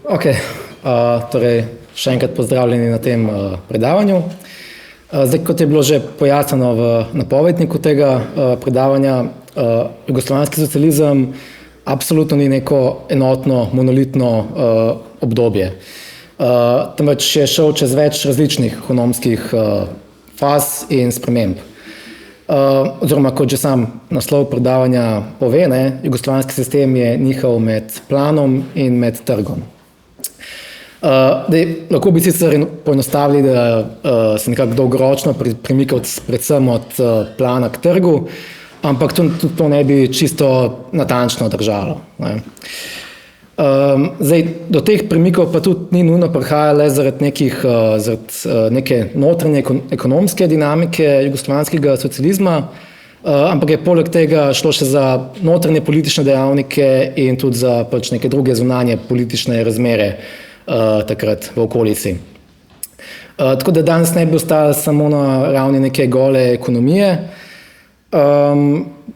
Torej, še enkrat pozdravljeni na tem predavanju. Zdaj, kot je bilo že pojasnjeno v napovedniku tega predavanja, jugoslovanski socializem absolutno ni neko enotno, monolitno obdobje. Temveč je šel čez več različnih ekonomskih faz in sprememb. Oziroma, kot že sam naslov predavanja pove, jugoslovanski sistem je nihal med planom in med trgom. Lahko bi sicer poenostavili, da se nekako dolgoročno premikal predvsem od plana k trgu, ampak tudi to ne bi čisto natančno držalo. Zdaj, do teh premikov pa tudi ni nujno prihajalo zaradi neke notranje ekonomske dinamike jugoslovanskega socializma, ampak je poleg tega šlo še za notranje politične dejavnike in tudi za neke druge zunanje politične razmere takrat v okolici. Tako da danes ne bi ostali samo na ravni neke gole ekonomije,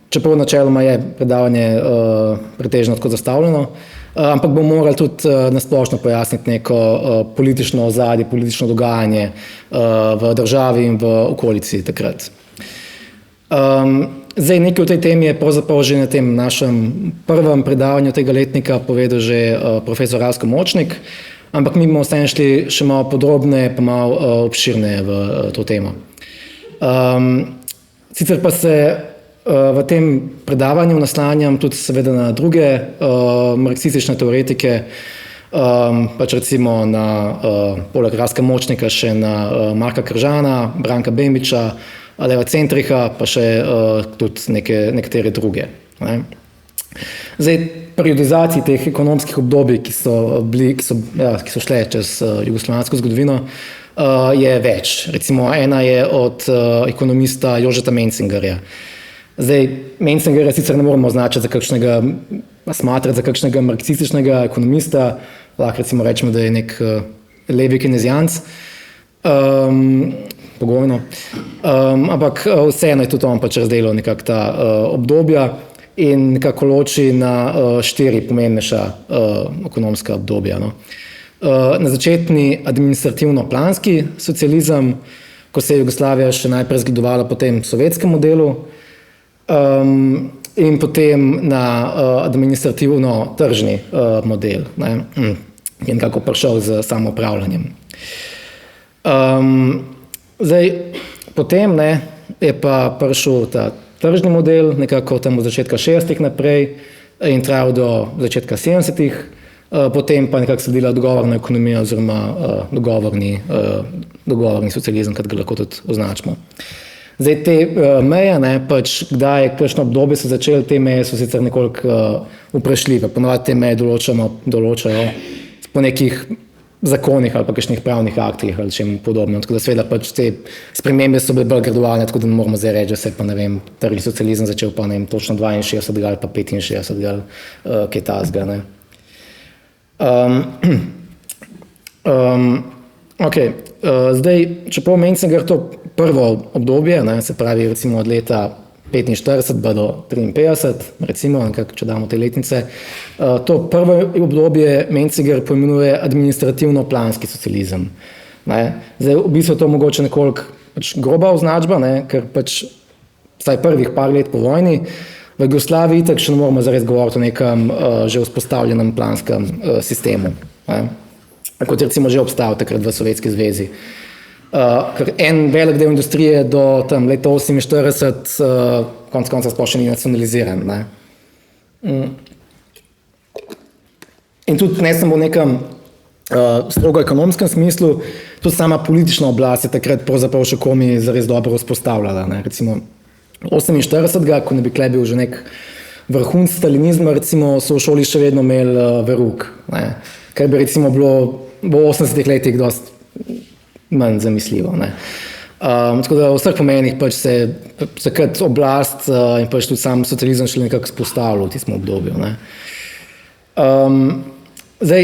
čeprav načeloma je predavanje pretežno tako zastavljeno, ampak bomo morali tudi nasplošno pojasniti neko politično ozadje, politično dogajanje v državi in v okolici takrat. Zdaj, nekaj o tej temi je pravzaprav že na tem našem prvem predavanju tega letnika povedal že profesor Razko Močnik, ampak mi bomo vseeno šli še malo podrobneje, pa malo obširneje v to temo. Sicer pa se v tem predavanju naslanjam tudi seveda na druge marksistične teoretike, pač recimo na poleg Razka Močnika še na Marka Kržana, Branka Bembiča, Leva Centricha, pa še tudi nekatere druge. Zdaj, periodizacij teh ekonomskih obdobij, ki so šle čez jugoslovansko zgodovino, je več. Recimo ena je od ekonomista Jožeta Mencingerja. Zdaj, Mencingerja sicer ne moramo smatrati za kakšnega marksističnega ekonomista, lahko recimo rečemo, da je nek levi keynesijanc, pogojno, ampak vseeno je tudi on pač razdelil nekako ta obdobja in nekako loči na 4 pomembnejša ekonomska obdobja. Na začetni administrativno-planski socializem, ko se je Jugoslavija še najprej zgledovala po tem sovjetskem modelu, in potem na administrativno-tržni model, ki je nekako prišel z samoupravljanjem. Zdaj, potem je pa prišel ta tržni model, nekako tam od začetka 60-ih naprej in trajal do začetka 70-ih, potem pa nekako sledila dogovorna ekonomija oziroma dogovorni socializem, kot ga lahko tudi označimo. Zdaj, te meje, pač kdaj je kakšno obdobje se začelo, te meje so sicer nekoliko vprašljive, ponovadi te meje določajo po nekih zakonih ali pa kakšnih pravnih aktih ali čem podobno, tako da seveda pač te spremembe so bile bolj gradualne, tako da ne moramo zdaj reči, da se pa trgi socializem začel pa točno 62 ali pa 65 ali kaj tasga. Zdaj, čeprav Menzinger to prvo obdobje, se pravi recimo od leta 45 do 53, recimo, če damo te letnice, to prvo obdobje Menzinger poimenuje administrativno-planski socializem. Zdaj, v bistvu to mogoče nekoliko groba označba, ker pač vsaj prvih par let po vojni v Jugoslaviji itak še ne moramo zares govoriti o nekem že vzpostavljenem planskem sistemu, kot recimo že obstajal takrat v Sovjetski zvezi. Ker en velik del industrije do tam leta 48 konca sploh še ni nacionaliziran. In tudi ne samo v nekem strogo ekonomskem smislu, tudi sama politična oblast je takrat pravzaprav še komi zares dobro vzpostavljala. Recimo 48, ko ne bi tukaj bil že nek vrhunc stalinizma, recimo so v šoli še vedno imeli veruk, kar bi recimo bilo v 80 letih dosti manj zamisljivo. Tako da v vseh pomenih pač se takrat oblast in pač tudi sam socializem šele nekako spostavljal v tistem obdobju. Zdaj,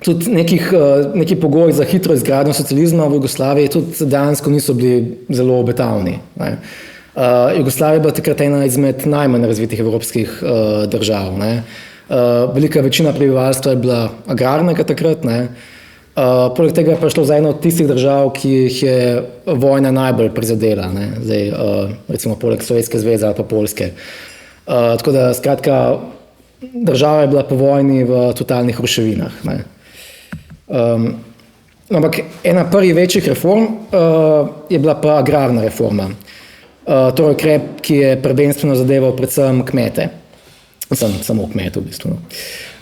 tudi neki pogoji za hitro izgradnjo socializma v Jugoslaviji tudi dejansko niso bili zelo obetavni. Jugoslavija je bila takrat ena izmed najmanj razvitih evropskih držav. Velika večina prebivalstva je bila agrarnega takrat, ne. Poleg tega je prišlo za eno od tistih držav, ki jih je vojna najbolj prizadela, ne. Zdaj, recimo poleg Sovjetske zveze ali pa Poljske. Tako da, skratka, država je bila po vojni v totalnih ruševinah, ne. Ampak ena prvih večjih reform je bila pa agrarna reforma. Torej ukrep, ki je prvenstveno zadeval predvsem kmete. Samo kmetov v bistvu.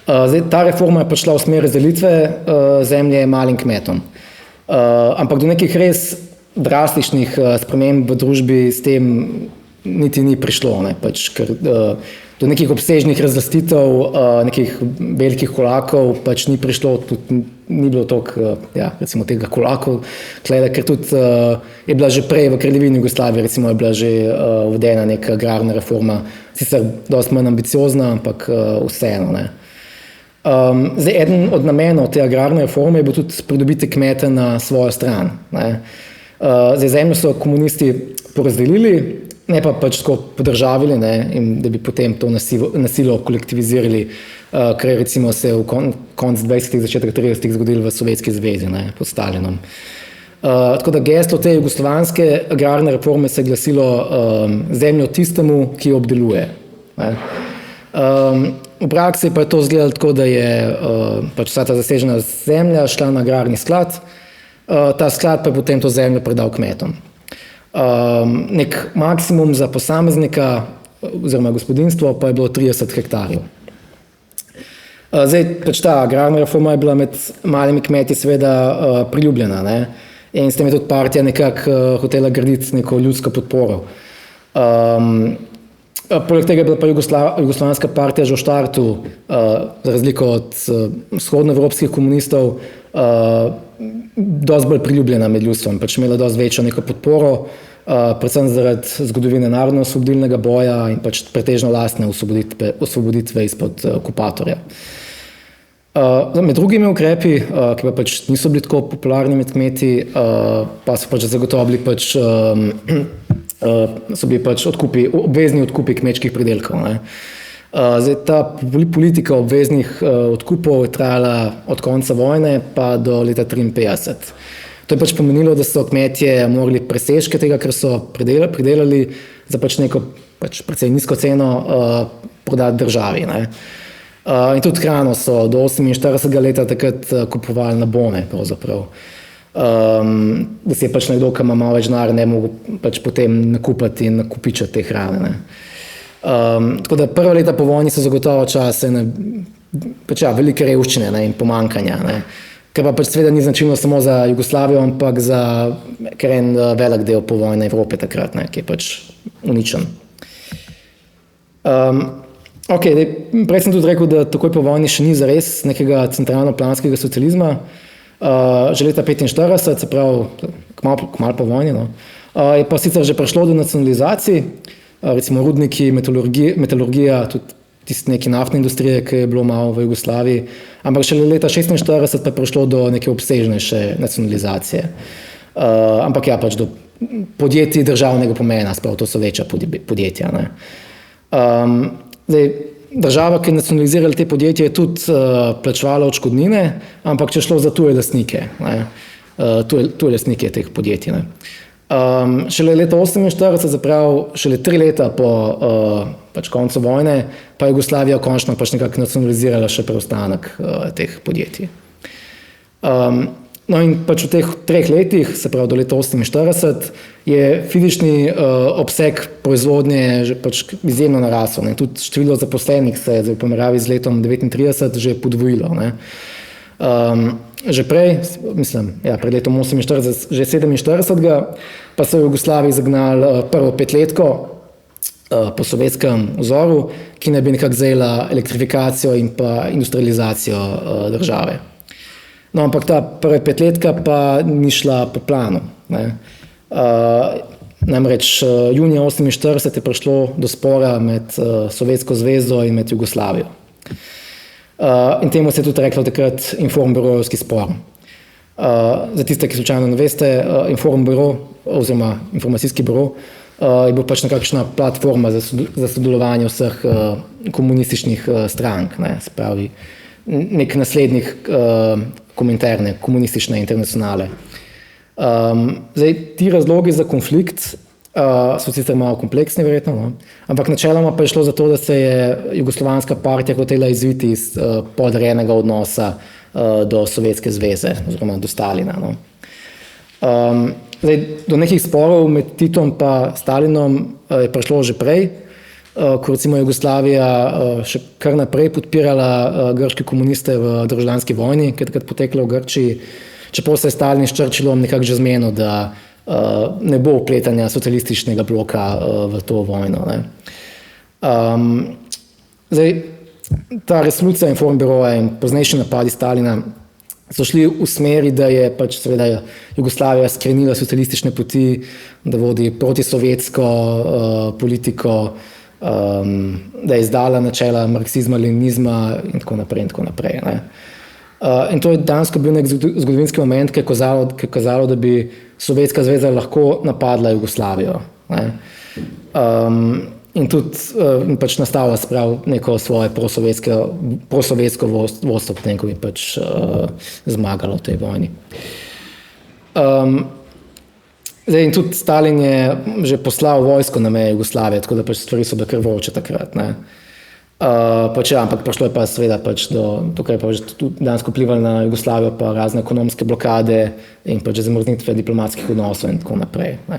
Zdaj, ta reforma je prišla v smer razdelitve zemlje malim kmetom. Ampak do nekih res drastičnih sprememb v družbi s tem niti ni prišlo, ne, pač, ker do nekih obsežnih razlastitev, nekih velikih kolakov pač ni prišlo, tudi ni bilo toliko, recimo tega kolakov, ker tudi je bila že prej v Kraljevini Jugoslaviji, recimo je bila že uvedena neka agrarna reforma, sicer dosti manj ambiciozna, ampak vseeno, ne. Zdaj, eden od namenov te agrarne reforme je bil tudi pridobiti kmete na svojo stran, ne. Zdaj, zemljo so komunisti porazdelili, ne pa pač tako podržavili, ne, in da bi potem to nasilo kolektivizirali, kar je recimo se v konc 20. začetek 30. zgodilo v Sovjetski zvezi, ne, pod Stalinom. Tako da geslo te jugoslovanske agrarne reforme se je glasilo zemljo tistemu, ki jo obdeluje, ne. V praksi pa je to izgledalo tako, da je pač vsa ta zasežena zemlja šla na agrarni sklad, ta sklad pa je potem to zemljo predal kmetom. Nek maksimum za posameznika oziroma gospodinjstvo pa je bilo 30 hektarjev. Zdaj, pač ta agrarna reforma je bila med malimi kmeti seveda priljubljena, ne, in s tem je tudi partija nekako hotela graditi neko ljudsko podporo. Poleg tega je bila pa jugoslovanska partija že v štartu, za razliko od vzhodnoevropskih komunistov, dosti bolj priljubljena med ljudstvom, pač imela dosti večjo neko podporo, predvsem zaradi zgodovine narodno-osvobodilnega boja in pač pretežno lastne osvoboditve izpod okupatorja. Med drugimi ukrepi, ki pa pač niso bili tako popularni med kmeti, pa so pač zagotovili pač so bili pač obvezni odkupi kmečkih pridelkov, ne. Zdaj, ta politika obveznih odkupov je trajala od konca vojne pa do leta 1953. To je pač pomenilo, da so kmetje morali presežke tega, kar so pridelali, za pač neko pač precej nizko ceno prodati državi, ne. In tudi hrano so do 48. leta takrat kupovali na bone, pravzaprav. Da si je pač nekdo, ki ima malo več denarja, ne mogel pač potem nakupiti in nakupičati te hrane, ne. Tako da prva leta po vojni so zagotovo čase pač velike revščine, ne, in pomankanja, ne. Kar pa pač seveda ni značilno samo za Jugoslavijo, ampak za kar en velik del povojne Evrope takrat, ne, ki je pač uničen. Prej sem tudi rekel, da takoj po vojni še ni zares nekega centralno-planskega socializma. Že leta 1945, se pravi kmalu po vojni, no, je pa sicer že prišlo do nacionalizacij, recimo rudniki, metalurgija, tudi tiste neke naftne industrije, ki je bilo malo v Jugoslaviji, ampak šele leta 1946 pa je prišlo do neke obsežnejše nacionalizacije. Ampak pač do podjetij državnega pomena, sprav to so večja podjetja, ne. Zdaj, država, ki je nacionalizirala te podjetje, je tudi plačevala odškodnine, ampak če šlo za tuje lastnike, ne, tuje lastnike teh podjetij, ne. Šele leta 1948, zaprav šele 3 leta po pač koncu vojne, pa je Jugoslavija končno pač nekako nacionalizirala še preostanek teh podjetij. No in pač v teh 3 letih, se pravi do leta 1948, je fizični obseg proizvodnje že pač izjemno narasel, ne. Tudi število zaposlenih se je v primerjavi z letom 1939 že podvojilo, ne. Že prej, mislim, pred letom 1948, že 1947, pa so v Jugoslaviji zagnali prvo petletko po sovjetskem vzoru, ki naj bi nekako zajela elektrifikacijo in pa industrializacijo države. No, ampak ta prva petletka pa ni šla po planu, ne. Namreč junija 1948 je prišlo do spora med Sovjetsko zvezo in med Jugoslavijo. In temu se je tudi reklo takrat informbürojevski spor. Za tiste, ki slučajno ne veste, informbüro oziroma informacijski biro je bil pač nekakšna platforma za sodelovanje vseh komunističnih strank, ne, se pravi nek naslednik Kominterne, komunistične internacionale. Zdaj, ti razlogi za konflikt so sicer malo kompleksni verjetno, no? Ampak načeloma pa je šlo za to, da se je jugoslovanska partija hotela izviti iz podrejenega odnosa do Sovjetske zveze oziroma do Stalina. No? Zdaj, do nekih sporov med Titom pa Stalinom je prišlo že prej, ko recimo Jugoslavija še kar naprej podpirala grške komuniste v državljanski vojni, ki je takrat potekla v Grčiji, čeprav se je Stalin s Churchillom nekako že zmenil, da ne bo vpletanja socialističnega bloka v to vojno. Ne. Zdaj, ta resolucija Informbiroja in poznejši napadi Stalina so šli v smeri, da je pač seveda Jugoslavija skrenila socialistične poti, da vodi protisovjetsko politiko, da je izdala načela marksizma, leninizma in tako naprej. Ne. In to je dejansko bil nek zgodovinski moment, ki je kazalo, da bi Sovjetska zveza lahko napadla Jugoslavijo. Ne. In tudi pač nastavila sprav neko svoje prosovjetsko vodstvo, potem, ko bi pač zmagalo v tej vojni. Zdaj, in tudi Stalin je že poslal vojsko na meje Jugoslavije, tako da pač stvari so bile kar vroče takrat. Ne. Ampak prišlo je pa seveda pač do tukaj pa že tudi dejansko vplivali na Jugoslavijo pa razne ekonomske blokade in pač zamrznitve diplomatskih odnosov in tako naprej. Ne.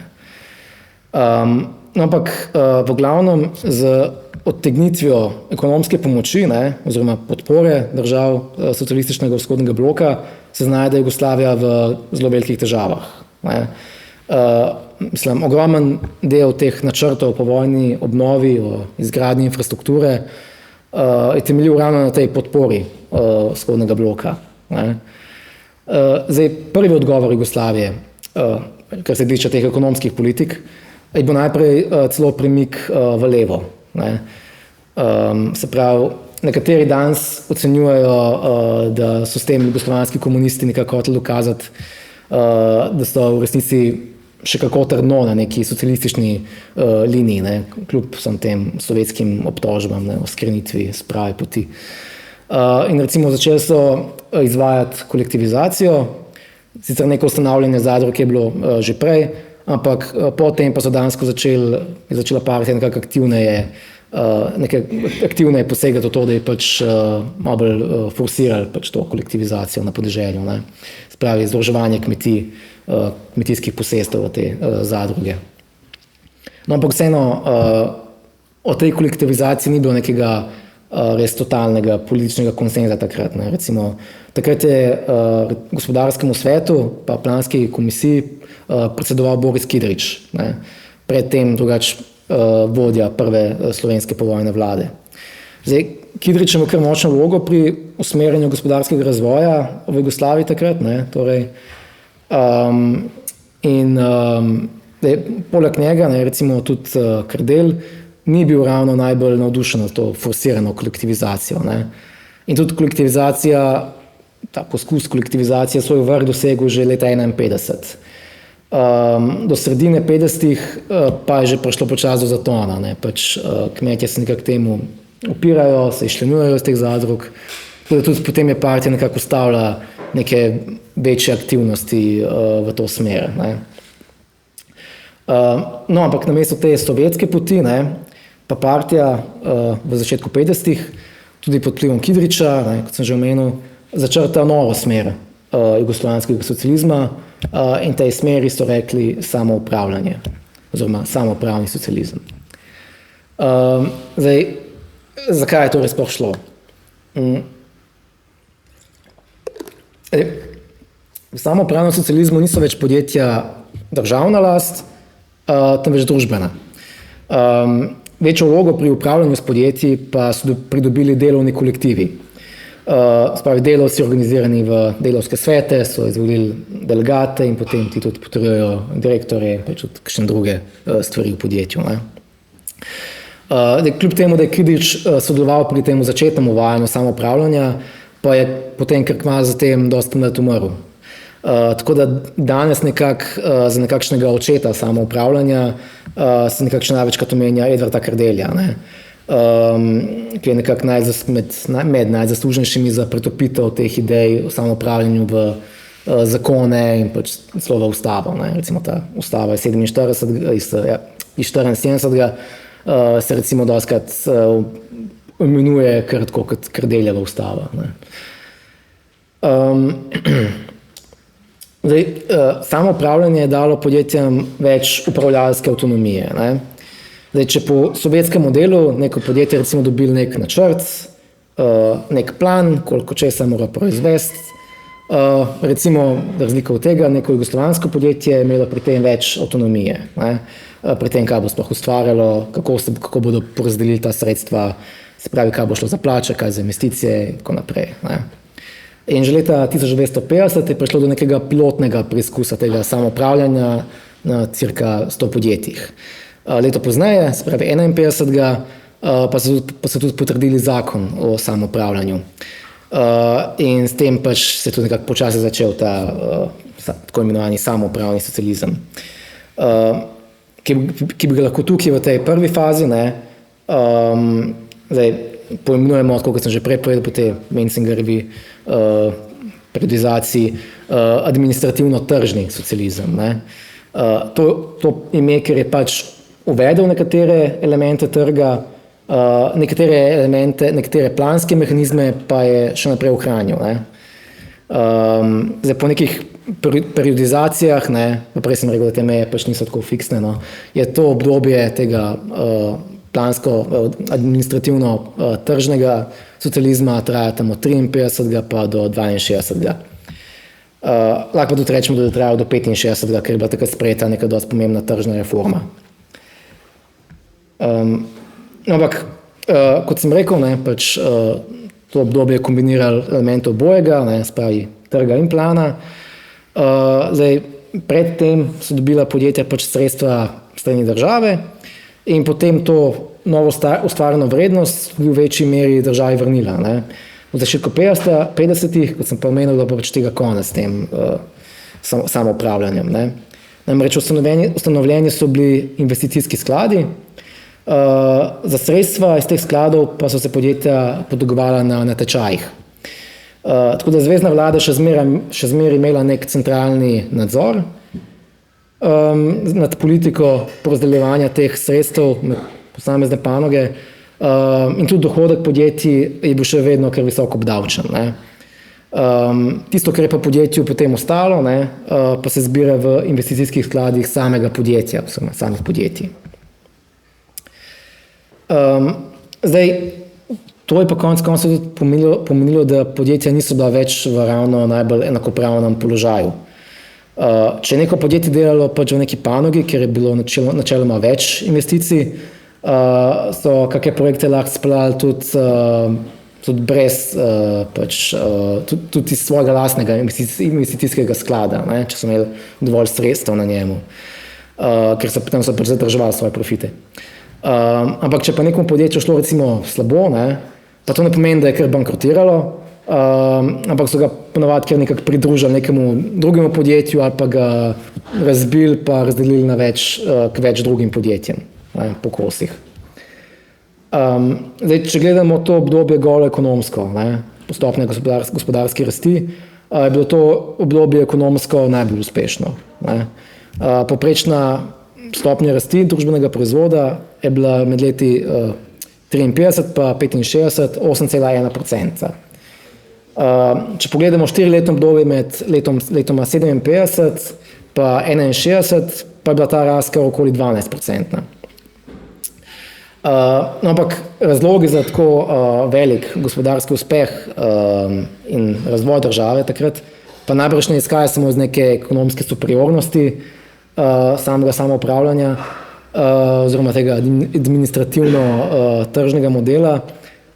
Ampak v glavnem z odtegnitvijo ekonomske pomoči, ne, oziroma podpore držav socialističnega vzhodnega bloka se znajde Jugoslavija v zelo velikih težavah. Ne. Ogromen del teh načrtov po vojni obnovi, o izgradnji infrastrukture je temeljil ravno na tej podpori vzhodnega bloka. Ne. Zdaj, prvi odgovor Jugoslavije, kar se tiče teh ekonomskih politik, je bil najprej celo premik v levo. Ne. Se pravi, nekateri danes ocenjujejo, da so s tem jugoslovanski komunisti nekako hoteli dokazati, da so v resnici še kako trdno na neki socialistični liniji, ne, kljub vsem tem sovjetskim obtožbam, ne, o skrenitvi s prave poti. In recimo začeli so izvajati kolektivizacijo, sicer neko ustanavljanje zadrug je bilo že prej, ampak potem pa so dansko začela partija nekako aktivneje posegati v to, da je pač malo bolj forsirali pač to kolektivizacijo na podeželju, ne. Spravi združevanje kmetijskih posestev v te zadruge. No, ampak vseeno o tej kolektivizaciji ni bilo nekega res totalnega političnega konsenza takrat. Ne. Recimo, takrat je gospodarskemu svetu pa planski komisiji predsedoval Boris Kidrič, ne. Predtem drugač vodja prve slovenske povojne vlade. Zdaj, Kidrič ima kar močno vlogo pri usmerjanju gospodarskega razvoja v Jugoslaviji takrat, ne, torej poleg njega, ne, recimo tudi Kardelj ni bil ravno najbolj navdušen na to forsirano kolektivizacijo, ne. In tudi kolektivizacija, ta poskus kolektivizacije svoj vrh dosegel že leta 1951. Do sredine 50-ih pa je že prišlo počasi do zatona, ne, pač kmetje se nekako temu upirajo, se izčlenujejo iz teh zadrug, tudi potem je partija nekako ustavila neke večje aktivnosti v to smer. Ne. No, ampak namesto te sovjetske poti, ne, pa partija v začetku 50-ih, tudi pod vplivom Kidriča, ne, kot sem že omenil, začrta novo smer jugoslovanskega socializma in tej smeri so rekli samoupravljanje oziroma samoupravni socializem. Zdaj, zakaj je to res sploh šlo? V samoupravnem socializmu niso več podjetja državna last, temveč družbena. Večjo vlogo pri upravljanju s podjetji pa so pridobili delovni kolektivi. Spravi, delavci organizirani v delavske svete so izvolili delegate in potem ti tudi potrjujejo direktorje in pač tudi kakšne druge stvari v podjetju. Ne. Kljub temu, da je Kidrič sodeloval pri tem začetnem uvajanju samoupravljanja, pa je potem kar kmalu zatem dosti mlad umrl. Tako da danes za nekakšnega očeta samoupravljanja se nekako največkrat omenja Edvarda Kardelja, ki je nekako med najzaslužnejšimi za pretopitev teh idej o samoupravljanju v zakone in pač celo v ustavo. Recimo ta ustava iz 74. Se recimo dostikrat imenuje kar tako kot Kardeljeva ustava. Samoupravljanje je dalo podjetjem več upravljalske avtonomije. Če po sovjetskem modelu neko podjetje recimo dobilo nek načrt, nek plan, koliko česa mora proizvesti, recimo razlika od tega, neko jugoslovansko podjetje je imelo pri tem več avtonomije, pri tem, kaj bo sploh ustvarjalo, kako bodo porazdelili ta sredstva, se pravi, kaj bo šlo za plače, kaj za investicije in tako naprej. In že leta 1950 je prišlo do nekega pilotnega preizkusa tega samoupravljanja na cirka 100 podjetjih. Leto pozneje, se pravi 51. Pa so tudi potrdili zakon o samoupravljanju. In s tem pač se je tudi nekako počasi začel ta tako imenovani samoupravni socializem, ki bi ga lahko tukaj v tej prvi fazi, poimenujemo, kot sem že prej povedal, po tej Menzingerjevi periodizaciji, administrativno-tržni socializem. To ime, ker je pač uvedel nekatere elemente trga, nekatere planske mehanizme pa je še naprej ohranil. Po nekih periodizacijah, prej sem rekel, da te meje pač niso tako fiksne, je to obdobje tega plansko administrativno tržnega socializma traja tam od 53. pa do 62. Lahko pa tudi rečemo, da je trajal do 65. ker je bila takrat sprejeta neka dosti pomembna tržna reforma. Ampak, kot sem rekel, pač to obdobje je kombiniralo elemente obojega, spravi trga in plana. Predtem so dobila podjetja pač sredstva strani države in potem to novo ustvarjeno vrednost v večji meri državi vrnila. V začetku 50-ih, kot sem pa omenil, da pa pač tega konec s tem samoupravljanjem. Namreč ustanovljeni so bili investicijski skladi, za sredstva iz teh skladov pa so se podjetja potegovala na natečajih. Tako da zvezna vlada še zmeraj imela nek centralni nadzor nad politiko porazdeljevanja teh sredstev med posamezne panoge in tudi dohodek podjetij je bil še vedno kar visoko obdavčen. Tisto, kar je pa podjetju potem ostalo, pa se zbira v investicijskih skladih samega podjetja, samih podjetij. To je pa konec koncev tudi pomenilo, da podjetja niso bila več v ravno najbolj enakopravnem položaju. Če je neko podjetje delalo pač v neki panogi, kjer je bilo načeloma več investicij, so kakšne projekte lahko speljali tudi brez tudi iz svojega lastnega investicijskega sklada, če so imeli dovolj sredstev na njemu, ker so potem pač zadrževali svoje profite. Ampak če pa nekomu podjetju šlo recimo slabo, pa to ne pomeni, da je kar bankrotiralo, ampak so ga ponavadi kar nekako pridružili nekemu drugemu podjetju ali pa ga razbili pa razdelili na k več drugim podjetjem po kosih. Če gledamo to obdobje golo ekonomsko, postopne gospodarske rasti, je bilo to obdobje ekonomsko najbolj uspešno. Povprečna stopnja rasti družbenega proizvoda je bila med leti 53 pa 65 8,1%. Če pogledamo 4-letno obdobje med letoma 57 pa 61, pa je bila ta rast kar okoli 12%. Ampak razlogi za tako velik gospodarski uspeh in razvoj države takrat pa najbrž ne izhaja samo iz neke ekonomske superiornosti samega samoupravljanja oziroma tega administrativno tržnega modela,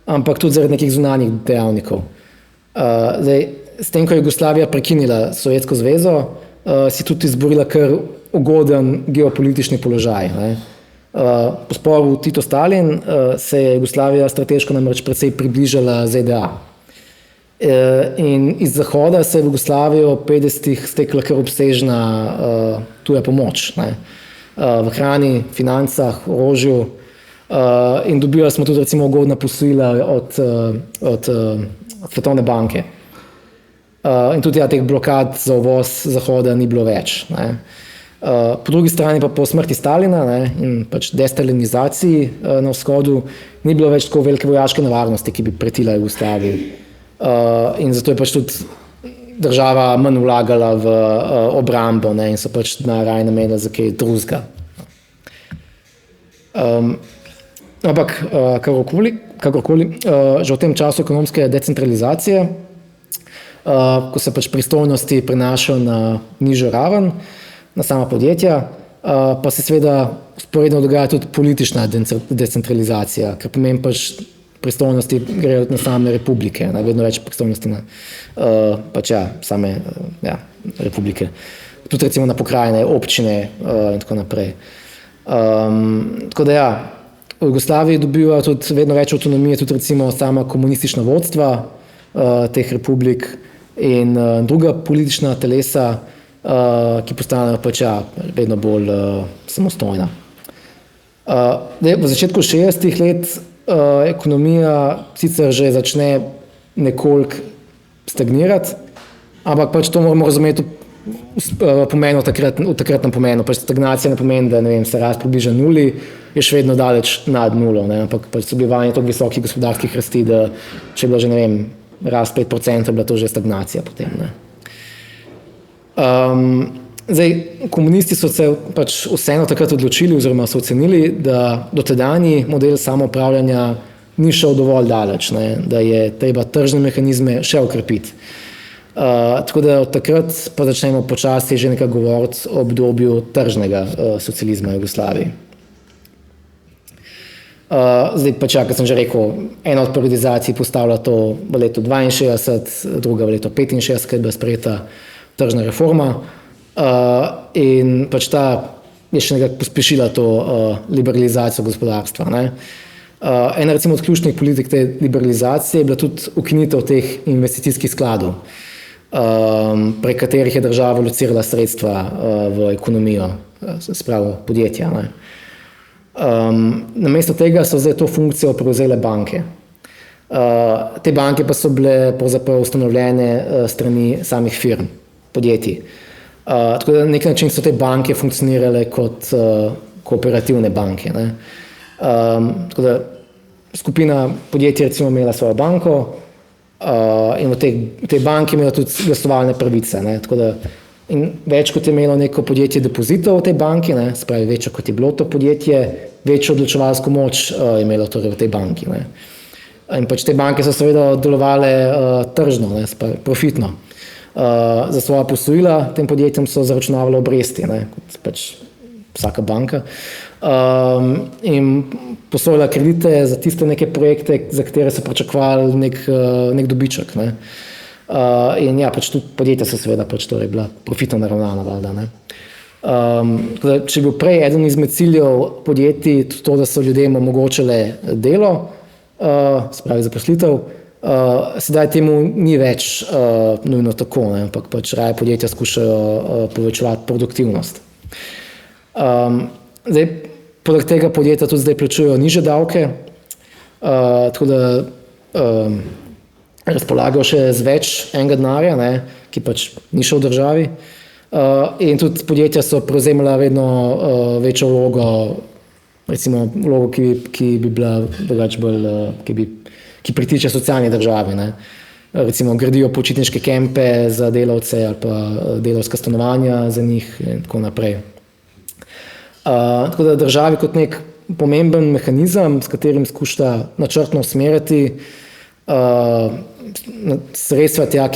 ampak tudi zaradi nekih zunanjih dejavnikov. S tem, ko je Jugoslavija prekinila Sovjetsko zvezo, si tudi izborila kar ugoden geopolitični položaj. Po sporu Tito-Stalin se je Jugoslavija strateško namreč precej približala ZDA. In iz Zahoda se je v Jugoslavijo v 50-ih stekla kar obsežna tuja pomoč, ne. V hrani, financah, orožju, in dobili smo tudi recimo ugodna posojila od Svetovne banke. In tudi teh blokad za uvoz Zahoda ni bilo več, ne. Po drugi strani pa po smrti Stalina, ne, in pač destalinizaciji na vzhodu ni bilo več tako velike vojaške nevarnosti, ki bi pretila Jugoslaviji. In zato je pač tudi država manj vlagala v obrambo, ne, in so pač raje namenila za kaj drugega. Ampak kakorkoli, že v tem času ekonomske decentralizacije, ko se pač pristojnosti prenašajo na nižjo raven, na sama podjetja, pa se seveda vzporedno dogaja tudi politična decentralizacija, ker pomeni pač pristojnosti grejo na same republike, vedno več pristojnosti na same republike. Tudi recimo na pokrajine, občine in tako naprej. Tako da v Jugoslaviji dobiva tudi vedno več avtonomije, tudi recimo sama komunistična vodstva teh republik in druga politična telesa, ki postanejo pač vedno bolj samostojna. V začetku 60-ih let ekonomija sicer že začne nekoliko stagnirati, ampak pač to moramo razumeti v takratnem pomenu. Pač stagnacija ne pomeni, da se rast približa nuli, je še vedno daleč nad nulo, ne? Ampak pač so bivanje toliko visokih gospodarskih rasti, da če je bila že rast 5%, je bila to že stagnacija potem, ne? Zdaj, komunisti so se pač vseeno takrat odločili oziroma so ocenili, da dotedanji model samoupravljanja ni šel dovolj daleč, ne, da je treba tržne mehanizme še okrepiti. Tako da od takrat pa začnemo počasi že nekaj govoriti o obdobju tržnega socializma v Jugoslaviji. Zdaj pač, kot sem že rekel, ena od prioritizacij postavlja to v letu 62, druga v letu 65, ko je bila sprejeta tržna reforma, in pač ta je še nekako pospešila to liberalizacijo gospodarstva, ne. Ena recimo od ključnih politik te liberalizacije je bila tudi ukinitev teh investicijskih skladov, prek katerih je država locirala sredstva v ekonomijo, se pravi podjetja, ne. Namesto tega so zdaj to funkcijo prevzele banke. Te banke pa so bile pravzaprav ustanovljene strani samih firm, podjetij. Tako da na nek način so te banke funkcionirale kot kooperativne banke, ne. Tako da skupina podjetij recimo imela svojo banko in v tej banki imela tudi glasovalne pravice, ne. Tako da in več kot je imelo neko podjetje depozitov v tej banki, ne, se pravi večjo kot je bilo to podjetje, večjo odločevalsko moč je imelo torej v tej banki, ne. In pač te banke so seveda delovale tržno, ne, profitno. Za svoja posojila tem podjetjem so zaračunavale obresti, ne, kot pač vsaka banka. In posojala kredite za tiste neke projekte, za katere so pričakovali nek dobiček, ne. In pač tudi podjetja so seveda pač torej bila profitno naravnana, valjda, ne. Tako da, če je bil prej eden izmed ciljev podjetij to, da so ljudem omogočile delo, se pravi zaposlitev, sedaj temu ni več nujno tako, ne, ampak pač raje podjetja skušajo povečevati produktivnost. Zdaj, poleg tega podjetja tudi zdaj plačujejo nižje davke, tako da razpolagajo še z več enega denarja, ne, ki pač ni šel v državi. In tudi podjetja so prevzemala vedno večjo vlogo, recimo vlogo, ki bi bila drugače bolj, ki pritiče socialni državi, ne. Recimo gradijo počitniške kempe za delavce ali pa delavska stanovanja za njih in tako naprej. Tako da državi kot nek pomemben mehanizem, s katerim skuša načrtno usmerjati sredstva tja,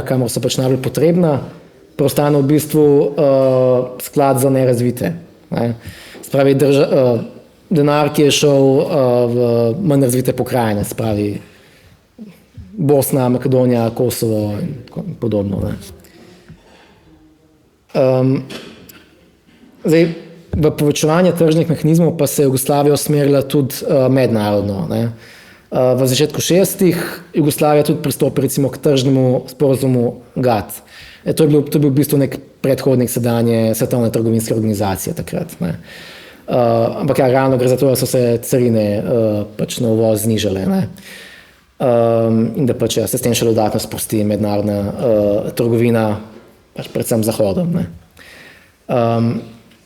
kamor so pač najbolj potrebna, postane v bistvu sklad za nerazvite, ne. Se pravi, denar, ki je šel v manj razvite pokrajine, se pravi Bosna, Makedonija, Kosovo in podobno, ne. Zdaj, v povečevanje tržnih mehanizmov pa se je Jugoslavija usmerila tudi mednarodno, ne. V začetku 60. Jugoslavija tudi pristopi recimo k tržnemu sporazumu GATT. To je bil v bistvu nek predhodnik sedanje svetovne trgovinske organizacije takrat. Ne. Ampak ja, realno gre za to, da so se carine pač na uvoz znižale. Ne. In da pač ja, se s tem še dodatno sprosti mednarodna trgovina, pač predvsem z Zahodom. Ne.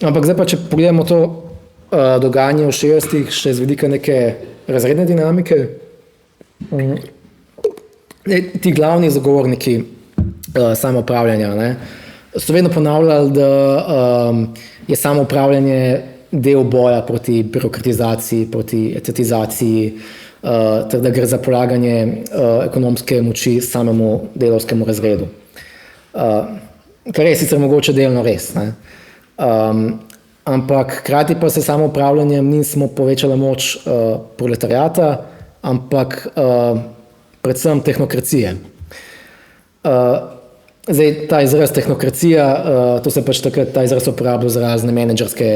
Ampak zdaj pa, če pogledamo to dogajanje v 60-ih še z vidika neke razredne dinamike, ti glavni zagovorniki samoupravljanja so vedno ponavljali, da je samoupravljanje del boja proti birokratizaciji, proti etatizaciji, ter da gre za polaganje ekonomske moči samemu delavskemu razredu. Kar je sicer mogoče delno res. Ne? Ampak hkrati pa se samoupravljanjem ni samo povečala moč proletariata, ampak predvsem tehnokracije. Zdaj, ta izraz tehnokracija, to se pač takrat ta izraz uporablja za razne menedžerske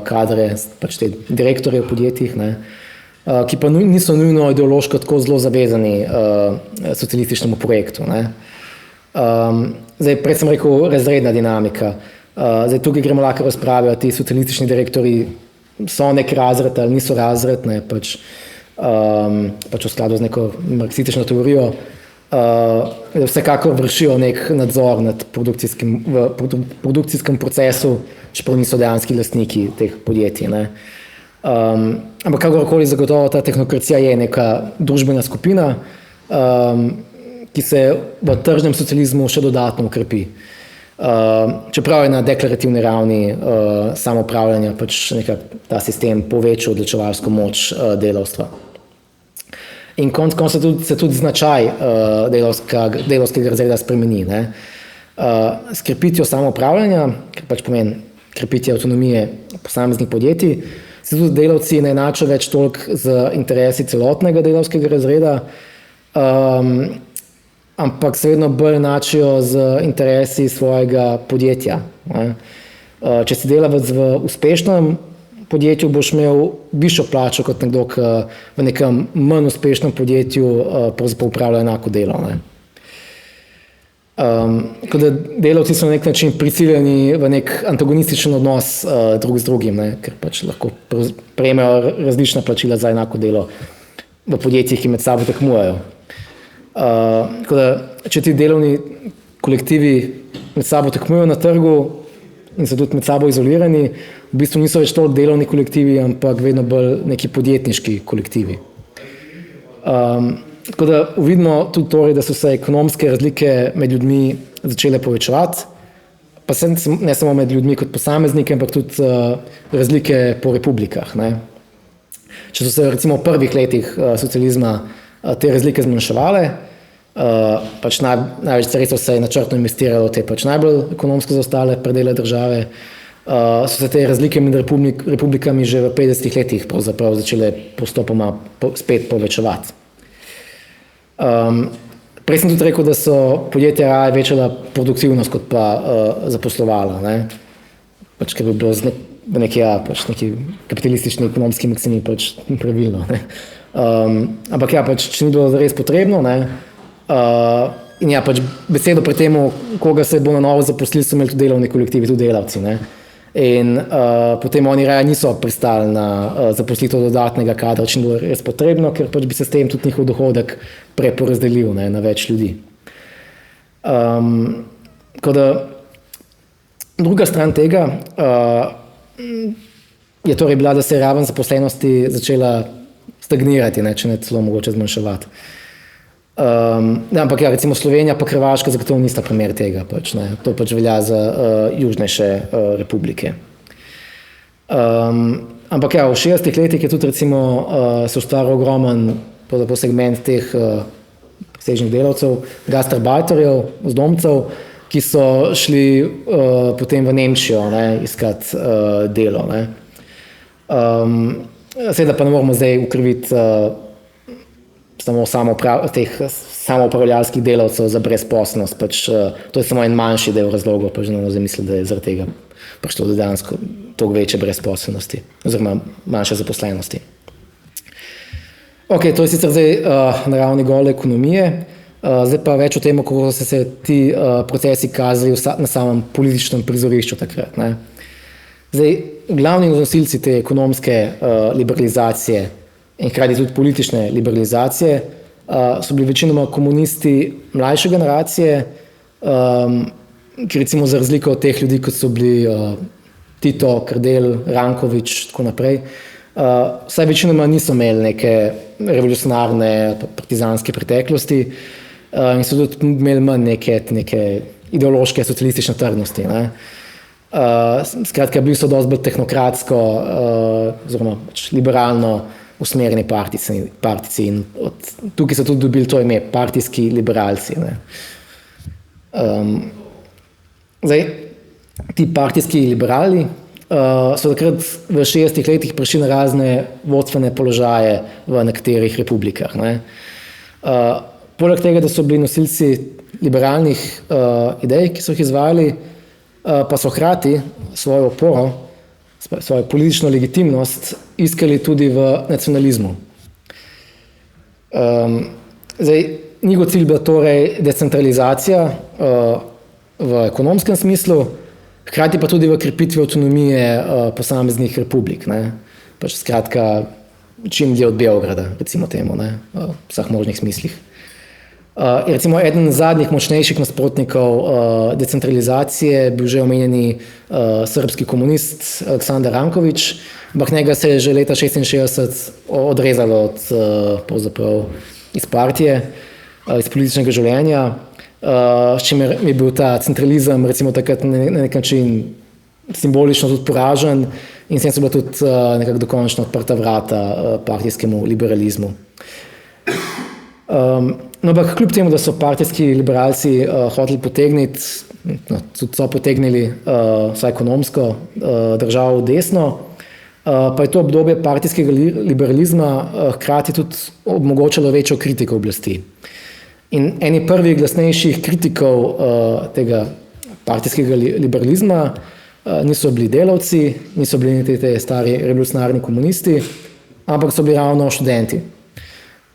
kadre, pač te direktorje v podjetjih, ne, ki pa niso nujno ideološko tako zelo zavezani socialističnemu projektu. Ne. Zdaj, prej sem rekel razredna dinamika. Zdaj, tukaj gremo lahko razpravijo, ti socialistični direktori so nek razred ali niso razred, ne, pač v skladu z neko marksistično teorijo, vsekakor vršijo nek nadzor nad produkcijskem procesu, čeprav niso dejanski lastniki teh podjetij. Ne. Ampak kakorkoli zagotovo ta tehnokracija je neka družbena skupina, ki se v tržnem socializmu še dodatno ukrepi. Čeprav je na deklarativni ravni samoupravljanja pač ta sistem povečal odločevalsko moč delavstva. In konec se tudi značaj delavskega razreda spremeni. Ne. S krepitvijo samoupravljanja, kar pač pomeni krepitje avtonomije posameznih podjetij, se tudi delavci ne enačijo več toliko z interesi celotnega delavskega razreda, ampak se vedno bolj enačijo z interesi svojega podjetja. Ne. Če si delavec v uspešnem podjetju, boš imel višjo plačo kot nekdo, ki v nekem manj uspešnem podjetju pravzaprav upravlja enako delo. Ne. Tako da delavci so na nek način prisiljeni v nek antagonističen odnos drug z drugim, ne, ker pač lahko prejmejo različna plačila za enako delo v podjetjih, ki med sabo tekmujejo. Tako da, če ti delovni kolektivi med sabo tekmujejo na trgu in so tudi med sabo izolirani, v bistvu niso več toliko delovni kolektivi, ampak vedno bolj neki podjetniški kolektivi. Tako da vidimo tudi torej, da so se ekonomske razlike med ljudmi začele povečevati, pa ne samo med ljudmi kot posamezniki, ampak tudi razlike po republikah. Ne. Če so se recimo v prvih letih socializma te razlike zmanjševale, pač največ sredstev se je načrtno investiralo v te pač najbolj ekonomsko zaostale predele države, so se te razlike med republikami že v 50 letih pravzaprav začele postopoma spet povečevati. Prej sem tudi rekel, da so podjetja raje večala produktivnost kot pa zaposlovala, ne. Pač ker bi bilo v neki kapitalistični ekonomski maksimi pač pravilno. Ne. Ampak ja, pač, če ni bilo res potrebno, ne, in ja, pač besedo pri temu, koga se bo na novo zaposlili, so imeli tudi delovni kolektivi, tudi delavci, ne. In potem oni raje niso pristali na zaposlitev dodatnega kadra, če ni bilo res potrebno, ker pač bi se s tem tudi njihov dohodek preporazdelil, ne, na več ljudi. Tako da druga stran tega je torej bila, da se je raven zaposlenosti začela stagnirati, ne, če ne celo mogoče zmanjševati. Ampak ja, recimo Slovenija pa Hrvaška zagotovo nista primer tega, pač, ne. To pač velja za južnejše republike. Ampak ja, v 60 letih je tudi recimo se ustvaril ogromen segment teh presežnih delavcev, gastarbeiterjev, zdomcev, ki so šli potem v Nemčijo, ne, iskat delo. Ne. Seveda pa ne moramo zdaj ukriviti samo teh samoupravljalskih delavcev za brezposelnost, pač to je samo en manjši del razlogov, pa že ne moramo misliti, da je zaradi tega prišlo do dejansko toliko večje brezposelnosti oziroma manjše zaposlenosti. Ok, to je sicer zdaj na ravni gole ekonomije, zdaj pa več o tem, kako so se ti procesi kazali na samem političnem prizorišču takrat. Ne. Zdaj, glavni nosilci te ekonomske liberalizacije in hkrati tudi politične liberalizacije so bili večinoma komunisti mlajše generacije, ki recimo za razliko od teh ljudi, kot so bili Tito, Kardel, Ranković, tako naprej, vsaj večinoma niso imeli neke revolucionarne, partizanske preteklosti in so tudi imeli manj neke ideološke socialistične trdnosti. Ne. Skratka, bili so dosti bolj tehnokratsko, oziroma liberalno usmerjeni partijci in tukaj so tudi dobili to ime, partijski liberalci. Ne. Zdaj, ti partijski liberali so takrat v 60 letih prišli na razne vodstvene položaje v nekaterih republikah. Ne. Poleg tega, da so bili nosilci liberalnih idej, ki so jih izvajali, pa so hkrati svojo oporo, svojo politično legitimnost iskali tudi v nacionalizmu. Zdaj, njihov cilj bila torej decentralizacija v ekonomskem smislu, hkrati pa tudi v krepitvi avtonomije posameznih republik. Ne. Pač skratka, čim dlje od Beograda, recimo temu, ne, v vseh možnih smislih. Je recimo eden zadnjih močnejših nasprotnikov decentralizacije bil že omenjeni srbski komunist Aleksandar Ranković, ampak njega se je že leta 1966 odrezalo pravzaprav iz partije, iz političnega življenja, s čimer je bil ta centralizem recimo takrat na nek način simbolično tudi poražen in s tem so bila tudi nekako dokončno odprta vrata partijskemu liberalizmu. No, ampak kljub temu, da so partijski liberalci hoteli potegniti, tudi so potegnili vsaj ekonomsko državo v desno, pa je to obdobje partijskega liberalizma hkrati tudi omogočalo večjo kritiko oblasti. In eni prvih glasnejših kritikov tega partijskega liberalizma niso bili delavci, niso bili niti te stari revolucionarni komunisti, ampak so bili ravno študenti.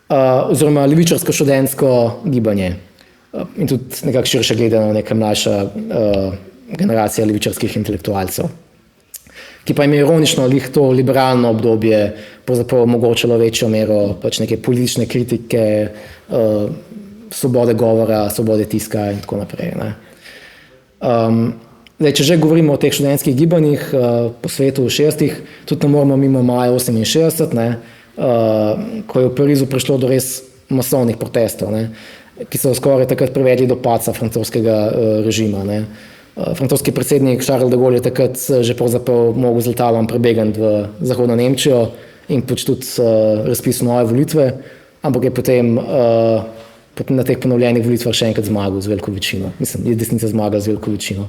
Oziroma levičarsko študentsko gibanje in tudi nekako širše gledano neka mlajša generacija levičarskih intelektualcev, ki pa jim je ironično lih to liberalno obdobje pravzaprav omogočalo večjo mero pač neke politične kritike, svobode govora, svobode tiska in tako naprej. Ne. Zdaj, če že govorimo o teh študentskih gibanjih po svetu v 60-ih, tudi ne moramo mimo maja 68, ne, ko je v Parizu prišlo do res masovnih protestov, ne, ki so skoraj takrat privedli do padca francoskega režima. Ne. Francoski predsednik Charles de Gaulle je takrat že pravzaprav mogel z letalom prebegati v zahodno Nemčijo in pač tudi razpisal nove volitve, ampak je potem na teh ponovljenih volitvah še enkrat zmagal z veliko večino. Mislim, je desnica zmagala z veliko večino.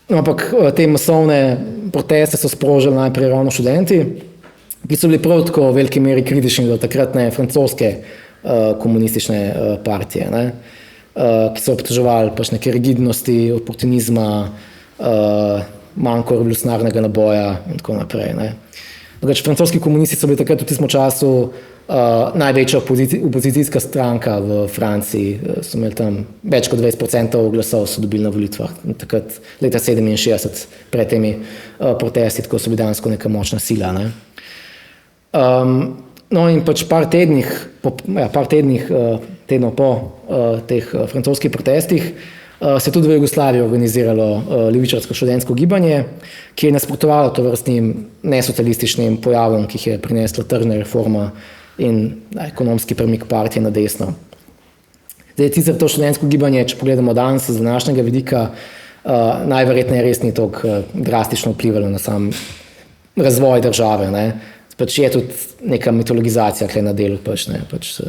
Ampak te masovne proteste so sprožili najprej ravno študenti, ki so bili prav tako v veliki meri kritični do takratne francoske komunistične partije, ne, ki so obtoževali pač neke rigidnosti, oportunizma, manjko revolucionarnega naboja in tako naprej. Ne. Francoski komunisti so bili takrat v tistem času največja opozicijska stranka v Franciji, so imeli tam več kot 20% glasov so dobili na volitvah, takrat leta 67 pred temi protesti, tako so bili dejansko neka močna sila. Ne. No in pač par tednov po teh francoskih protestih se tudi v Jugoslaviji organiziralo levičarsko študentsko gibanje, ki je nasprotovalo tovrstnim nesocialističnim pojavom, ki jih je prinesla tržna reforma in ekonomski premik partije na desno. Zdaj, sicer to študentsko gibanje, če pogledamo danes z današnjega vidika, najverjetneje res ni toliko drastično vplivalo na sam razvoj države. Ne. Pač je tudi neka mitologizacija tukaj na delu, pač, ne, pač,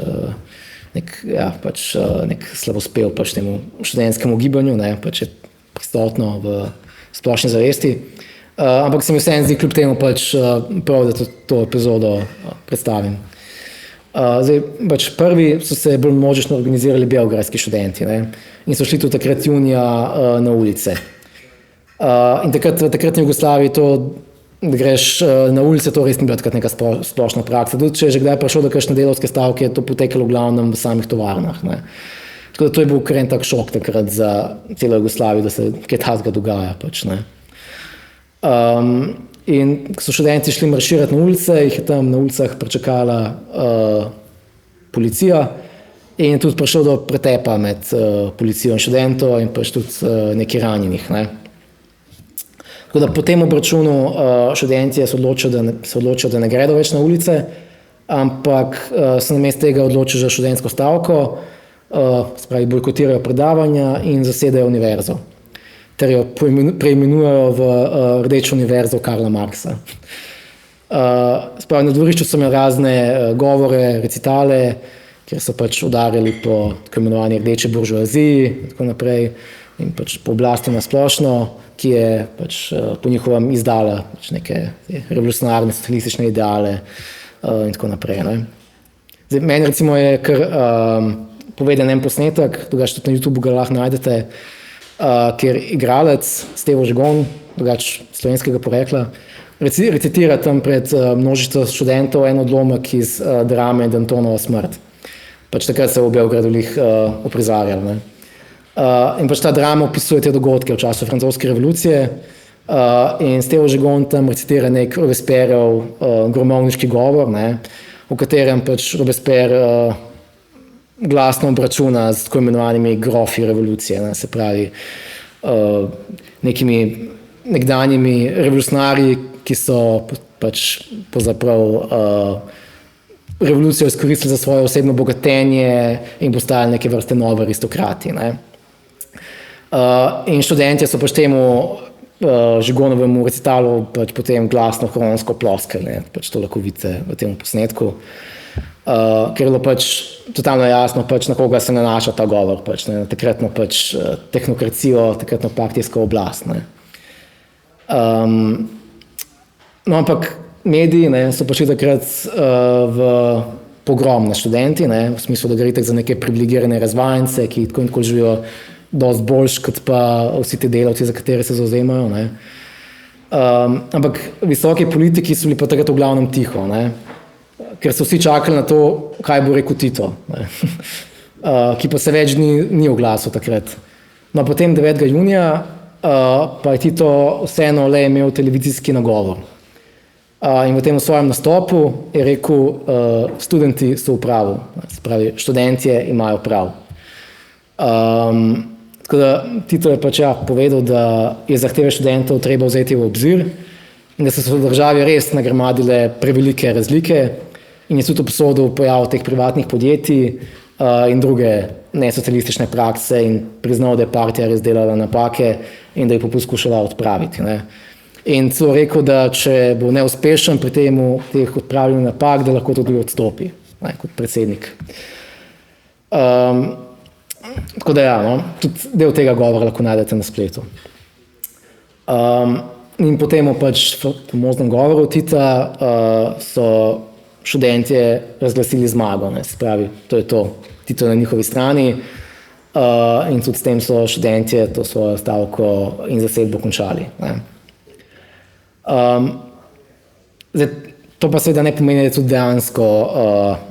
nek slavospev pač temu študentskemu gibanju, ne, pač je prisotno v splošni zavesti. Ampak se mi vseeno zdi kljub temu pač prav, da to epizodo predstavim. Zdaj, pač prvi so se bolj množično organizirali beograjski študenti, ne, in so šli tudi takrat junija na ulice. In takrat v takratni Jugoslaviji to da greš na ulice, to res ni bila takrat neka splošna praksa. Tudi če je že kdaj prišel do kakšne delavske stavke, je to potekalo v glavnem v samih tovarnah. Ne. Tako da to je bil kar en tak šok takrat za celo Jugoslavijo, da se kaj takega dogaja. Pač, ne. In ko so študenti šli marširati na ulice, jih je tam na ulicah pričakala policija in je tudi prišel do pretepa med policijo in študentov in pač tudi nekaj ranjenih. Ne. Tako da po tem obračunu študentje se odločijo, da ne gredo več na ulice, ampak se namesto tega odločijo za študentsko stavko, spravi bojkotirajo predavanja in zasedajo univerzo, ter jo preimenujejo v Rdečo univerzo Karla Marxa. Spravi na dvorišču so imeli razne govore, recitale, kjer so pač udarjali po tako imenovani rdeči buržoaziji in tako naprej in pač po oblasti na splošno, ki je pač po njihovem izdala pač neke revolucionarne socialistične ideale in tako naprej. Ne. Zdaj, meni recimo je kar poveden en posnetek, drugače tudi na YouTubeu ga lahko najdete, kjer igralec Stevo Žigon, drugače slovenskega porekla, recitira tam pred množico študentov en odlomek iz drame Dantonova smrt. Pač takrat se v Beogradu uprizarjal. Ne. In pač ta drama opisuje te dogodke v času francoske revolucije in Stevo Žigon tam recitira nek Robespierrev gromovniški govor, ne, v katerem pač Robespierre glasno obračuna z tako imenovanimi grofi revolucije, ne, se pravi nekimi nekdanjimi revolucionarji, ki so pač pozaprav revolucijo izkoristili za svoje osebno bogatenje in postali neke vrste nove aristokrati. Ne. In študentje so pač temu Žigonovemu recitalu pač potem glasno hronsko ploskali, pač to lahko vidite v tem posnetku, ker je bilo pač totalno jasno, pač na koga se nanaša ta govor, pač, ne, na takratno pač tehnokracijo, takratno partijsko oblast. Ne. No, ampak mediji, ne, so pač takrat v pogrom na študenti, ne, v smislu, da gre itak za neke privilegirane razvajence, ki tako in tako živijo dosti boljš, kot pa vsi ti delavci, za katere se zavzemajo. Ne. Ampak visoki politiki so bili pa takrat v glavnem tiho, ne, ker so vsi čakali na to, kaj bo rekel Tito, ne, ki pa se več ni oglasil takrat. No, potem 9. junija pa je Tito vseeno le imel televizijski nagovor. In v tem svojem nastopu je rekel, študenti so v pravu, se pravi, študentje imajo prav. Tako da Tito je pač povedal, da je zahteve študentov treba vzeti v obzir in da so se v državi res nagrmadile prevelike razlike in je tudi obsodil pojav teh privatnih podjetij in druge nesocialistične prakse in priznal, da je partija res delala napake in da je poskušala odpraviti. Ne. In celo rekel, da če bo neuspešen pri teh odpravljanju napak, da lahko tudi odstopi, ne, kot predsednik. Tako da no, tudi del tega govora lahko najdete na spletu. In potem pač v famoznem govoru Tita so študentje razglasili zmago, ne, se pravi, to je to, Tito je na njihovi strani in tudi s tem so študentje to svojo stavko in zasedbo končali. Ne. Zdaj, to pa seveda ne pomeni, da je tudi dejansko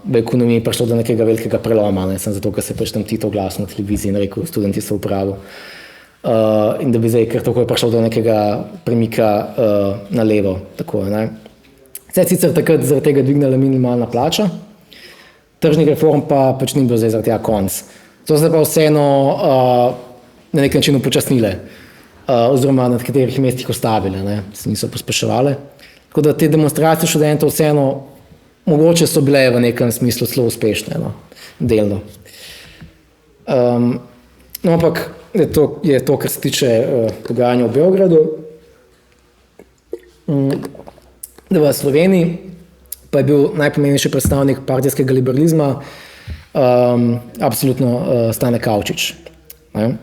v ekonomiji prišlo do nekega velikega preloma, ne, sem zato, ker se pač tam Tito oglasil na televiziji in rekel, študenti so v pravu. In da bi zdaj kar tako je prišlo do nekega premika na levo. Tako, ne. Se je sicer takrat zaradi tega dvignila minimalna plača, tržnih reform pa pač ni bilo zdaj zaradi tega konc. To se pa vseeno na nek način upočasnile. Oziroma na katerih mestih ostavile, ne, se niso pospeševale. Tako da te demonstracije študentov vseeno mogoče so bile v nekem smislu zelo uspešne, no, delno. No, ampak je to, kar se tiče dogajanja v Beogradu. Da v Sloveniji pa je bil najpomembnejši predstavnik partijskega liberalizma absolutno Stane Kavčič. Ne.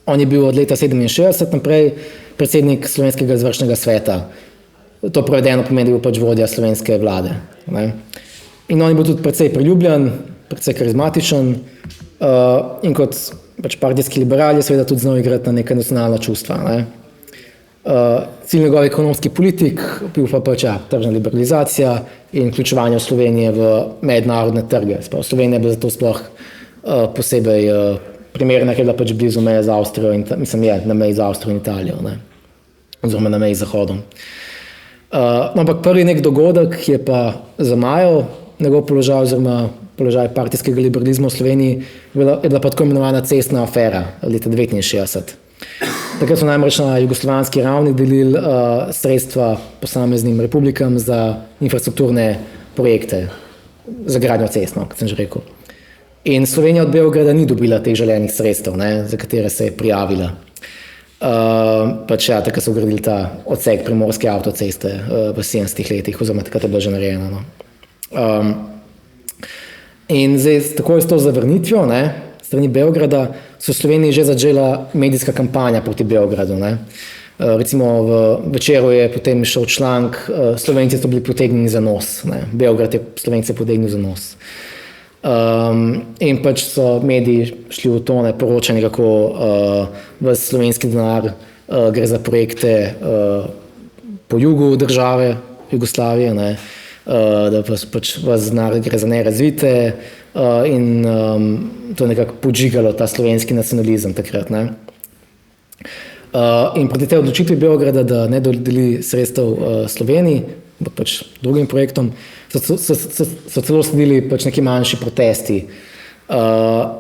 On je bil od leta 1967 naprej predsednik Slovenskega izvršnega sveta. To prevedeno pomeni, da je bil pač vodja slovenske vlade. Ne. In on je bil tudi precej priljubljen, precej karizmatičen in kot pač partijski liberal je seveda tudi znal igrati na neka nacionalna čustva. Ne. Cilj njegovih ekonomskih politik bil pa pač tržna liberalizacija in vključevanje Slovenije v mednarodne trge. Slovenija je bila zato sploh posebej primerna, ker je bila pač blizu meje z Avstrijo in na meji z Avstrijo in Italijo, ne? Oziroma na meji z Zahodom. Ampak prvi nek dogodek je pa zamajal njegov položaj oziroma položaj partijskega liberalizma v Sloveniji, je bila pa tako imenovana cestna afera leta 1969. Takrat so namreč na jugoslovanski ravni delili sredstva posameznim republikam za infrastrukturne projekte, za gradnjo cest, kot sem že rekel. In Slovenija od Beograda ni dobila teh želenih sredstev, ne, za katere se je prijavila. Takrat so gradili ta odsek primorske avtoceste v 70 letih, oziroma takrat je bila že narejena. No. In zdaj, tako je s to zavrnitvijo, ne, strani Beograda, so v Sloveniji že začela medijska kampanja proti Beogradu. Ne. Recimo v Večeru je potem šel članek, Slovenci so bili potegnjeni za nos, ne. Beograd je Slovence potegnil za nos. In pač so mediji šli v tone poročanje, kako v slovenski denar gre za projekte po jugu države Jugoslavije, ne. Da pač denar gre za nerazvite in to je nekako podžigalo ta slovenski nacionalizem takrat. Ne. In proti tej odločitvi Beograda, da ne dodeli sredstev Sloveniji, pač drugim projektom, so celo sledili pač neki manjši protesti.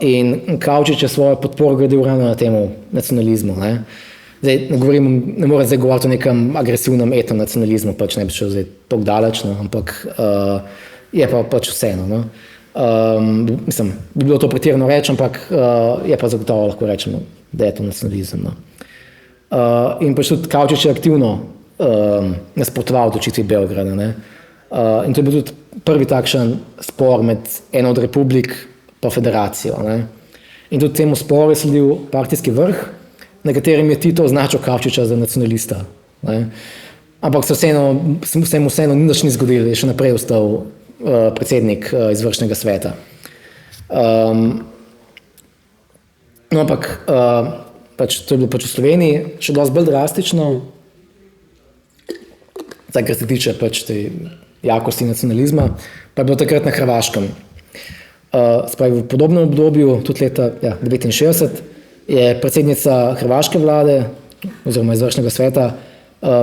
In Kavčič je svojo podporo gradil ravno na temu nacionalizmu. Ne. Zdaj, ne morem zdaj govoriti o nekem agresivnem etnonacionalizmu, pač ne bi šel zdaj toliko daleč, no, ampak je pa pač vseeno. No. Bi bilo to pretirano reči, ampak je pa zagotovo lahko rečemo, da je to nacionalizem. No. In pač tudi Kavčič je aktivno nasprotoval odločitvi Beograda. Ne. In to je bil tudi prvi takšen spor med eno od republik pa federacijo. Ne. In tudi temu sporu je sledil partijski vrh, na katerem je Tito označil Kavčiča za nacionalista. Ne. Ampak se mu vseeno nič ni zgodilo, je še naprej ostal predsednik izvršnega sveta. No, ampak pač, to je bilo pač v Sloveniji še dosti bolj drastično, zdaj, kar se tiče pač te jakosti nacionalizma, pa je bilo takrat na Hrvaškem. V podobnem obdobju, tudi leta 1969, je predsednica hrvaške vlade oziroma izvršnega sveta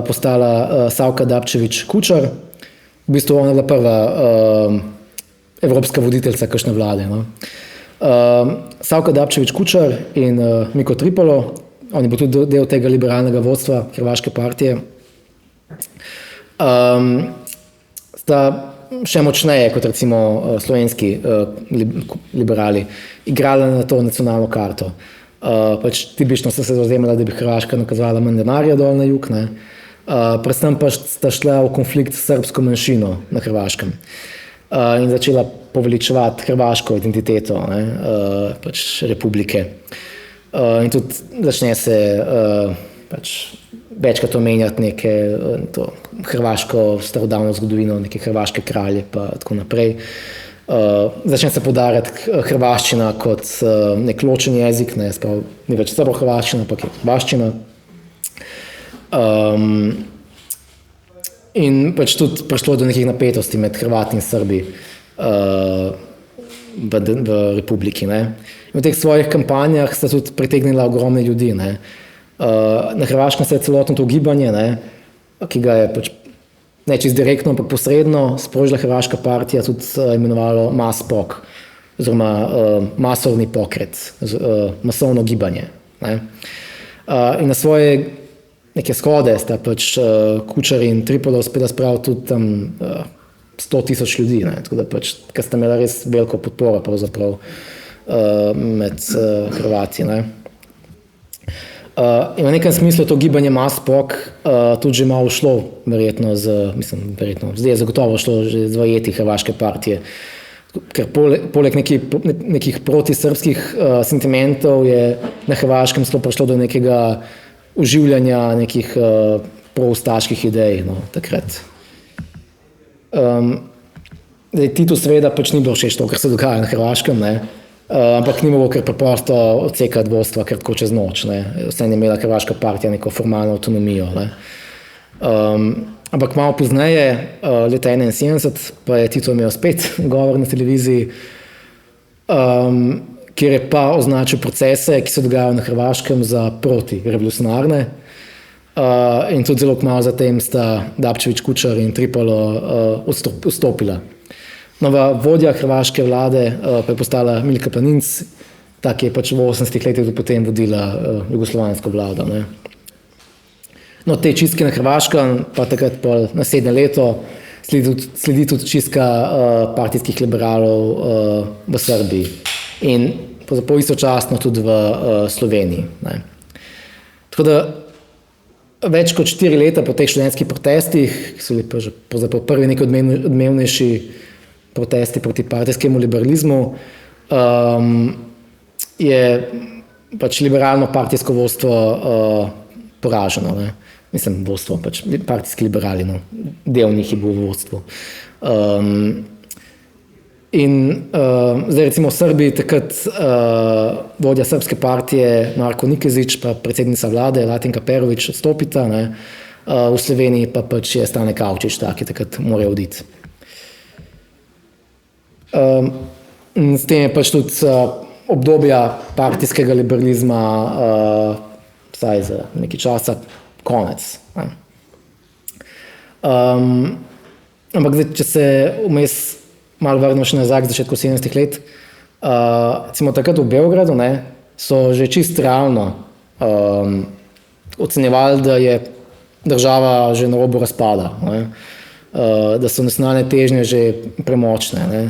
postala Savka Dabčević-Kučar. V bistvu ona je bila prva evropska voditeljca kakšne vlade. No. Savka Dabčević-Kučar in Miko Tripalo, on je bil tudi del tega liberalnega vodstva hrvaške partije, sta še močneje kot recimo slovenski liberali igrali na to nacionalno karto. Pač tipično sta se zavzemala, da bi Hrvaška nakazovala manj denarja dol na jug, ne. Predvsem pa sta šla v konflikt s srbsko manjšino na Hrvaškem in začela poveličevati hrvaško identiteto, ne, pač republike. In tudi začne se pač večkrat omenjati neke hrvaško starodavno zgodovino, neke hrvaške kralje pa tako naprej. Začne se poudarjati hrvaščina kot nek ločen jezik, ne, ni več srbo-hrvaščina, ampak je hrvaščina. In pač tudi prišlo do nekih napetosti med Hrvati in Srbi v republiki. Ne. In v teh svojih kampanjah sta tudi pritegnila ogromne ljudi. Ne. Na Hrvaškem se je celotno to gibanje, ne, ki ga je pač ne čisto direktno, ampak posredno sprožila hrvaška partija, tudi imenovalo MASPOK, oziroma masovni pokret, masovno gibanje. Ne. In na svoje neke shode sta pač Kučar in Tripalo uspela spraviti tudi tam 100,000 ljudi, ne. Tako da pač, ker sta imela res veliko podporo pravzaprav med Hrvati. Ne. In v nekem smislu to gibanje MASPOK tudi že malo šlo, verjetno, zdaj je zagotovo šlo že z vajeti hrvaške partije, ker poleg nekih protisrbskih sentimentov je na Hrvaškem sploh prišlo do nekega oživljanja nekih proustaških idej, no, takrat. Titu seveda pač ni bilo všeč to, kar se dogaja na Hrvaškem, ne. ampak ni mogel kar preprosto odsekati vodstva kar tako čez noč. Ne. Vseeno je imela Hrvaška partija neko formalno avtonomijo. Ne. Ampak malo pozneje, leta 1971, pa je Tito imel spet govor na televiziji, kjer je pa označil procese, ki se dogajajo na Hrvaškem za protirevolucionarne. In tudi zelo kmalu zatem sta Dapčević, Kučar in Tripalo odstopila. Nova vodja hrvaške vlade pa je postala Milka Planinc, ta, ki je pač v 80 letih potem vodila jugoslovansko vlado. Ne. No, te čistke na Hrvaškem, pa takrat pa naslednje leto sledi tudi čistka partijskih liberalov v Srbiji in istočasno tudi v Sloveniji. Ne. Tako da več kot 4 leta po teh študentskih protestih, ki so bili prvi neki odmevnejši protesti proti partijskemu liberalizmu, je pač liberalno partijsko vodstvo poraženo. Ne. Mislim, vodstvo, pač partijski liberali, no. Del njih je bil v vodstvu. Zdaj recimo v Srbiji takrat vodja srpske partije Marko Nikezić pa predsednica vlade Latinka Perović odstopita, ne. V Sloveniji pa pač je Stane Kavčič, ki takrat mora oditi. S tem je pač tudi obdobja partijskega liberalizma vsaj za nekaj časa konec. Ne. Ampak zdaj, če se vmes malo vrnemo še nazaj k začetku 70 let, recimo takrat v Beogradu, ne, so že čist realno ocenjevali, da je država že na robu razpada, ne, da so nacionalne težnje že premočne. Ne.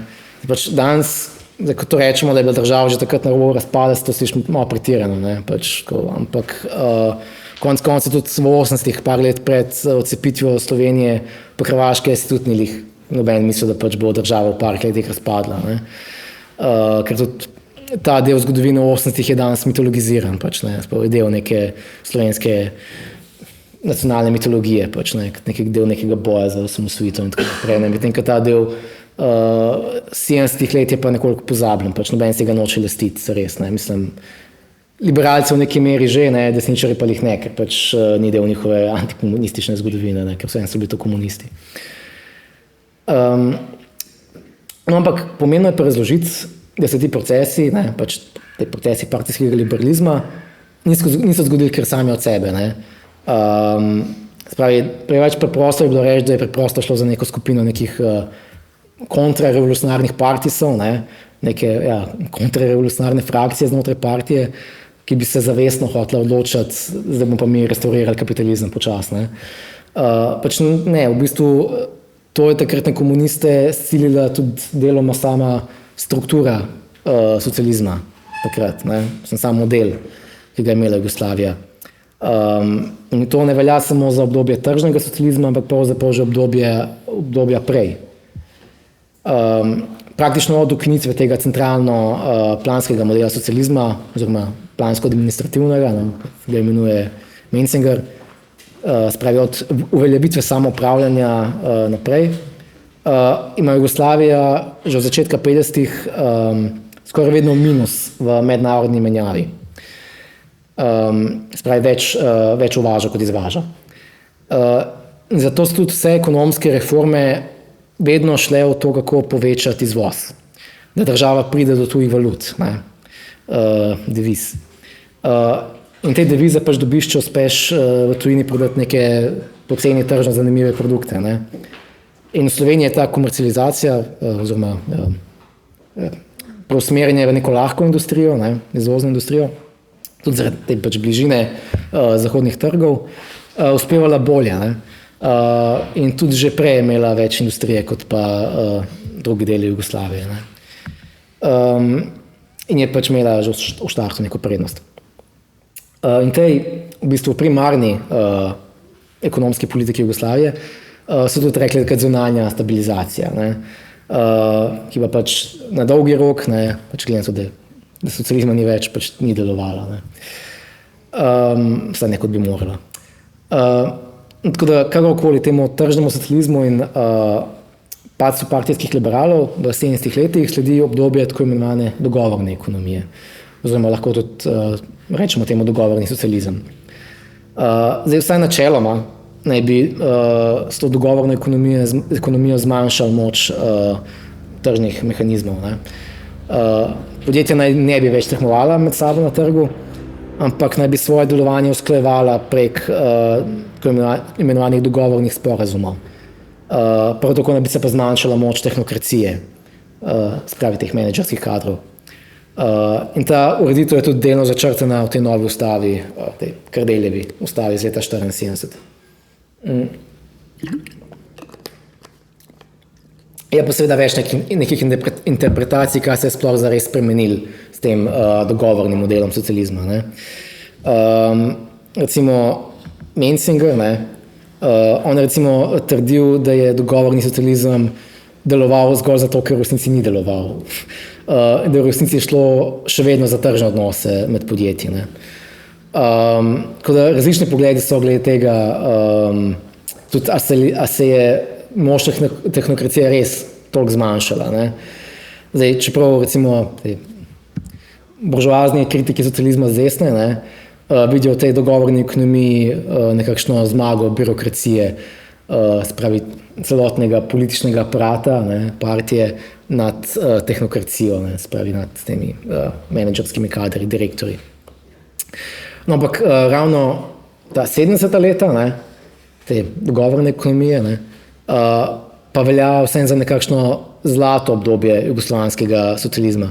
Pač danes, ko to rečemo, da je bila država že takrat na robu razpada, se to sliši malo pretirano, ne, pač, ampak konec konca tudi v 80-ih, par let pred odcepitvijo Slovenije po Hrvaške, si tudi ni noben mislil, da pač bo država v par letih razpadla. Ne. Ker tudi ta del zgodovine v 80-ih je danes mitologiziran, pač, ne, je del neke slovenske nacionalne mitologije, pač, ne, del nekega boja za osamosvojitev in tako naprej. Medtem ko ta del 70-ih let je pa nekoliko pozabljen, pač noben se ga noče lastiti, res, ne, mislim, liberalci v neki meri že, ne, desničarji pa jih ne, ker pač ni del njihove antikomunistične zgodovine, ne, ker vseeno so bili to komunisti. No, ampak pomembno je pa razložiti, da se ti procesi, ne, pač te procesi partijskega liberalizma niso zgodili kar sami od sebe, ne. Spravi, preveč preprosto je bilo reči, da je preprosto šlo za neko skupino nekih kontrarevolucionarnih partisov, ne, neke kontrarevolucionarne frakcije znotraj partije, ki bi se zavestno hotela odločiti, da bomo pa mi restaurirali kapitalizem počasno. Pač ne, v bistvu to je takratne komuniste silila tudi deloma sama struktura socializma takrat, ne, sam model, ki ga je imela Jugoslavija. In to ne velja samo za obdobje tržnega socializma, ampak pravzaprav že obdobja prej. Praktično od ukinitve tega centralno planskega modela socializma oziroma plansko-administrativnega, ki ga imenuje Menzinger, spravi od uveljavitve samoupravljanja naprej, ima Jugoslavija že od začetka 50-ih skoraj vedno minus v mednarodni menjavi. Spravi več uvaža kot izvaža. Zato so tudi vse ekonomske reforme vedno šle v to, kako povečati izvoz, da država pride do tujih valut, ne, deviz. In te devize pač dobiš, če uspeš v tujini prodati neke poceni tržno zanimive produkte. Ne. In v Sloveniji je ta komercializacija oziroma preusmerjanje v neko lahko industrijo, ne, izvozno industrijo, tudi zaradi te pač bližine zahodnih trgov, uspevala bolje. Ne. In tudi že prej je imela več industrije kot pa drugi deli Jugoslavije. Ne. In je pač imela že v štartu neko prednost. In tej v bistvu primarni ekonomski politiki Jugoslavije so tudi rekli, da je zunanja stabilizacija, ne, ki pa pač na dolgi rok, ne, pač gledam so, da socializma ni več, pač ni delovala. Ne. Vsaj nekot bi morala. Tako da kakorkoli temu tržnemu socializmu in padcu partijskih liberalov v 70 letih sledi obdobje tako imenovane dogovorne ekonomije. Oziroma lahko tudi rečemo temu dogovorni socializem. Zdaj vsaj načeloma naj bi s to dogovorno ekonomijo zmanjšal moč tržnih mehanizmov. Ne. Podjetja naj ne bi več tekmovala med sabo na trgu, ampak naj bi svoje delovanje usklajevala prek imenovanih dogovornih sporazumov. Prav tako naj bi se pa zmanjšala moč tehnokracije, spravi teh menedžerskih kadrov. In ta ureditev je tudi delno začrtana v tej novi ustavi, tej Kardeljevi ustavi iz leta 1974. Je pa seveda več nekih interpretacij, kaj se je sploh zares spremenil s tem dogovornim modelom socializma. Ne. Recimo Menzinger, ne, on je recimo trdil, da je dogovorni socializem deloval zgolj zato, ker v resnici ni deloval. Da je v resnici šlo še vedno za tržne odnose med podjetji. Ne. Tako da različni pogledi so glede tega, tudi a se je moč tehnokracije res toliko zmanjšala. Ne. Zdaj, čeprav recimo buržoazni kritiki socializma z desne, ne, vidijo v tej dogovorni ekonomiji nekakšno zmago birokracije, spravi celotnega političnega aparata, ne, partije nad tehnokracijo, ne, spravi nad temi menedžerskimi kadri, direktorji. No, ampak ravno ta 70. leta, ne, te dogovorne ekonomije, ne, pa velja vsem za nekakšno zlato obdobje jugoslovanskega socializma.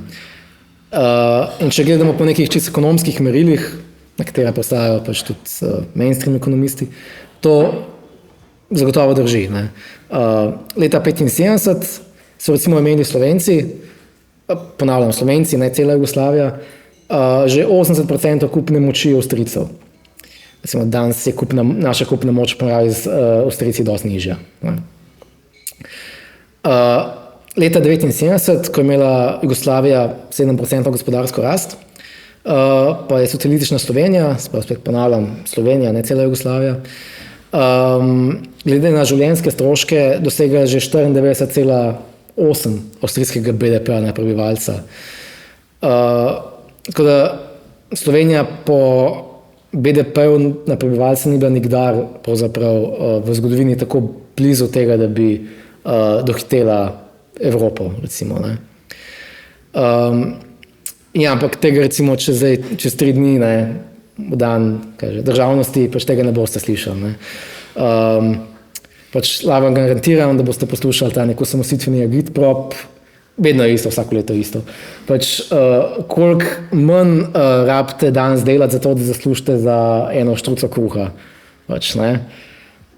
In če gledamo po nekih čisto ekonomskih merilih, na katera postajajo pač tudi mainstream ekonomisti, to zagotovo drži. Ne. Leta 1975 so recimo imeli Slovenci, ponavljam Slovenci, ne cela Jugoslavija, že 80% kupne moči Avstrijcev. Recimo danes je naša kupna moč pravi z Avstrijci dosti nižja. Ne. Leta 1979, ko je imela Jugoslavija 7% gospodarsko rast, pa je socialistična Slovenija, spet ponavljam Slovenija, ne cela Jugoslavija, glede na življenjske stroške dosega že 94,8 avstrijskega BDP na prebivalca. Tako da Slovenija po BDP-ju na prebivalca ni bila nikdar pravzaprav v zgodovini tako blizu tega, da bi dohitela Evropo, recimo. Ne. Ja, ampak tega recimo čez 3 dni, ne, v dan državnosti, pač tega ne boste slišali. Ne. Pač vam garantiram, da boste poslušali ta nek osamositveni agitprop, vedno je isto, vsako leto isto. Pač koliko manj rabite danes delati za to, da zaslužite za eno štruco kruha. Pač, ne.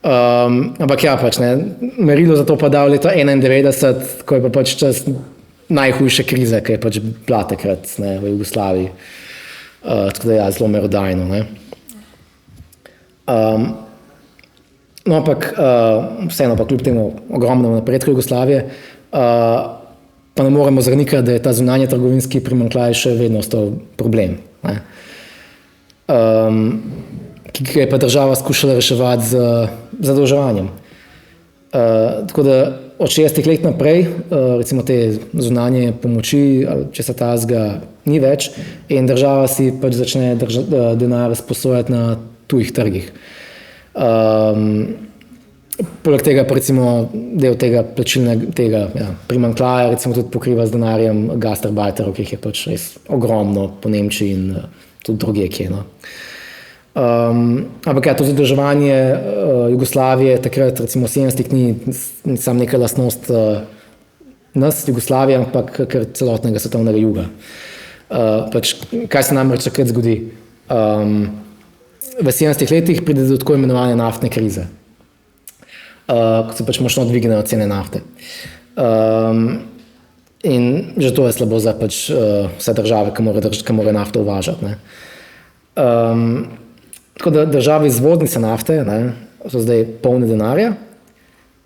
Ampak ja, pač ne, merilo za to pa dal leta 1991, ko je pa pač čas najhujše krize, ki je pač bila takrat, ne, v Jugoslaviji. Tako da ja, zelo merodajno. Ne. No, ampak vseeno pa kljub temu ogromnemu napredku Jugoslavije, pa ne moremo zanikati, da je ta zunanje trgovinski primanjkljaj še vedno ostal problem. Ne. Ki je pa država skušala reševati z zadolževanjem. Tako da od 60 let naprej, recimo te zunanje pomoči, če se tazga ni več, in država si pač začne denar sposojati na tujih trgih. Poleg tega pa recimo del tega plačilnega primanjkljaja recimo tudi pokriva z denarjem gastarbeiterov, ki jih je pač res ogromno po Nemčiji in tudi drugje kje. No. Ampak ja, to zadolževanje Jugoslavije takrat recimo 70 ni samo neka lastnost nas, Jugoslavije, ampak kar celotnega svetovnega juga. Pač, kaj se namreč takrat zgodi? V 70 letih pride do tako imenovane naftne krize, ko se pač močno dvignejo cene nafte. In že to je slabo za pač vse države, ki mora nafto uvažati. Ne. Tako da države izvoznice nafte, ne, so zdaj polne denarja.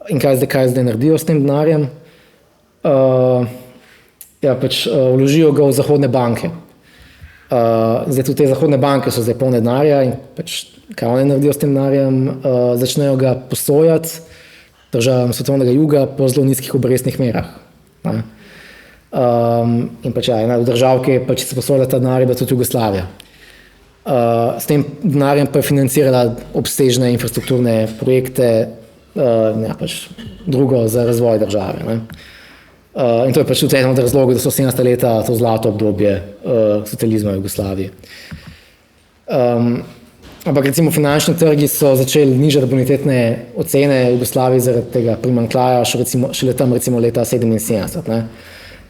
In kaj zdaj naredijo s tem denarjem? Ja, pač vložijo ga v zahodne banke. Zdaj tudi te zahodne banke so zdaj polne denarja in pač kaj one naredijo s tem denarjem? Začnejo ga posojati državam svetovnega juga po zelo nizkih obrestnih merah. Ne. In pač ena od držav, ki je pač se posojila ta denar, je bila tudi Jugoslavija. S tem denarjem pa je financirala obsežne infrastrukturne projekte, pač drugo za razvoj države. Ne. In to je pač tudi eden od razlogov, da so 70 leta to zlato obdobje socializma v Jugoslaviji. Ampak recimo finančni trgi so začeli nižati bonitetne ocene v Jugoslaviji zaradi tega primanjkljaja šele tam recimo leta 77. Ne.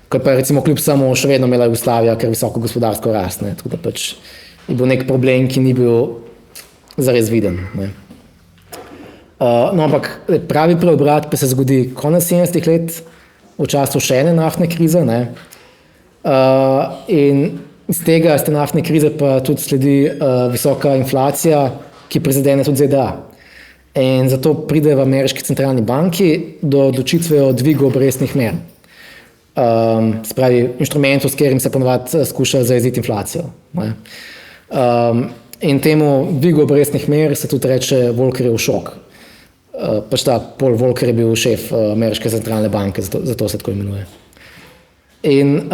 Ko pa je recimo kljub samo še vedno imela Jugoslavija kar visoko gospodarsko rast. Ne. Tako da pač je bil nek problem, ki ni bil zares viden. Ne. No, ampak pravi preobrat pa se zgodi konec 70 let, v času še ene naftne krize. Ne. In iz tega, iz te naftne krize pa tudi sledi visoka inflacija, ki prizadene tudi ZDA. In zato pride v ameriški centralni banki do odločitve o dvigu obrestnih mer. Se pravi, inštrumentov, s katerim se ponovadi skuša zajeziti inflacijo. Ne. In temu dvigu obrestnih mer se tudi reče Volckerjev šok. Pač ta Paul Volcker je bil šef ameriške centralne banke, zato se tako imenuje. In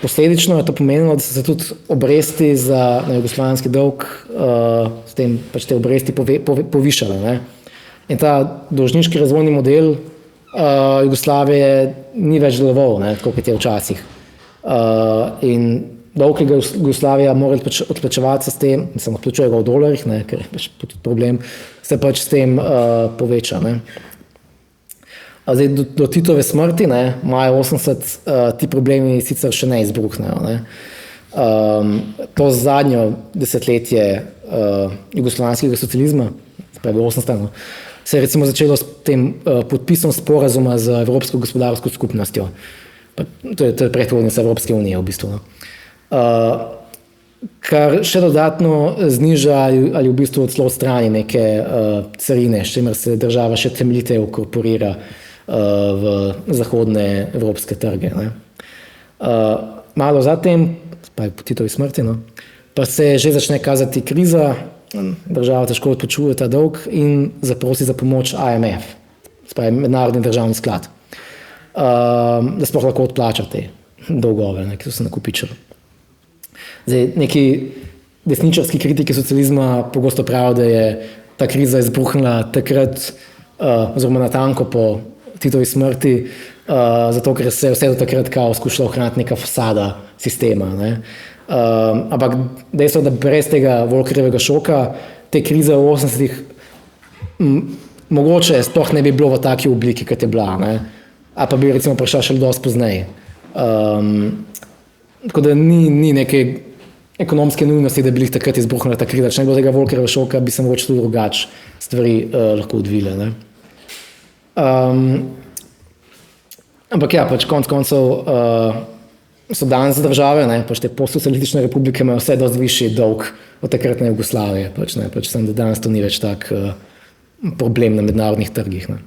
posledično je to pomenilo, da so se tudi obresti za jugoslovanski dolg s tem pač te obresti povišale. Ne. In ta dolžniški razvojni model Jugoslavije ni več deloval, ne, tako kot je včasih. In dolg, ki ga Jugoslavija mora pač odplačevati s tem, mislim, odplačuje ga v dolarjih, ne, ker je pač tudi problem, se pač s tem poveča. Ne. Zdaj, do Titove smrti, ne, maja 80, ti problemi sicer še ne izbruhnejo. Ne. To zadnjo desetletje jugoslovanskega socializma, pravi 80, se je recimo začelo s tem podpisom sporazuma z Evropsko gospodarsko skupnostjo. To je predhodnica Evropske unije v bistvu. Kar še dodatno zniža ali v bistvu celo odstrani neke carine, s čimer se država še temeljiteje inkorporira v zahodne evropske trge. Ne. Malo zatem, pa je po Titovi smrti, no, pa se že začne kazati kriza, država težko odplačuje ta dolg in zaprosi za pomoč IMF, spravi Mednarodni državni sklad, da sploh lahko odplača te dolgove, ne, ki so se nakopičili. Zdaj, neki desničarski kritiki socializma pogosto pravijo, da je ta kriza izbruhnila takrat, oziroma natanko po Titovi smrti, zato ker se je vse do takrat kao skušala ohraniti neka fasada sistema. Ne. Ampak dejstvo, da brez tega Volckerjevega šoka te krize v 80-ih mogoče sploh ne bi bilo v taki obliki, kot je bila. Ne. A pa bi recimo prišla še dosti pozneje. Tako da ni neke ekonomske nujnosti, da bi jih takrat izbruhnila ta kriza. Če ne bilo tega Volckerjevega šoka, bi se mogoče tudi drugače stvari lahko odvile. Ne. Ampak ja, pač konec koncev so danes države, ne, pač te postsocialistične republike imajo vse dosti višji dolg od takratne Jugoslavije, pač sem, da danes to ni več tak problem na mednarodnih trgih. Ne.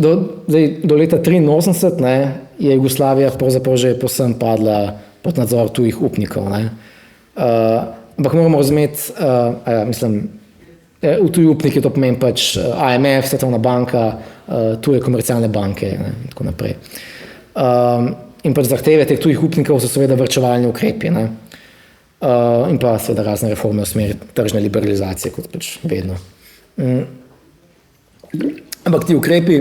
Do leta 83, ne, je Jugoslavija pravzaprav že povsem padla pod nadzor tujih upnikov. Ne. Ampak moramo razumeti, v tuji upniki to pomeni pač IMF, Svetovna banka, tuje komercialne banke, ne, in tako naprej. In pač zahteve teh tujih upnikov so seveda varčevalni ukrepi, ne. In pa seveda razne reforme v smeri tržne liberalizacije, kot pač vedno. Ampak ti ukrepi,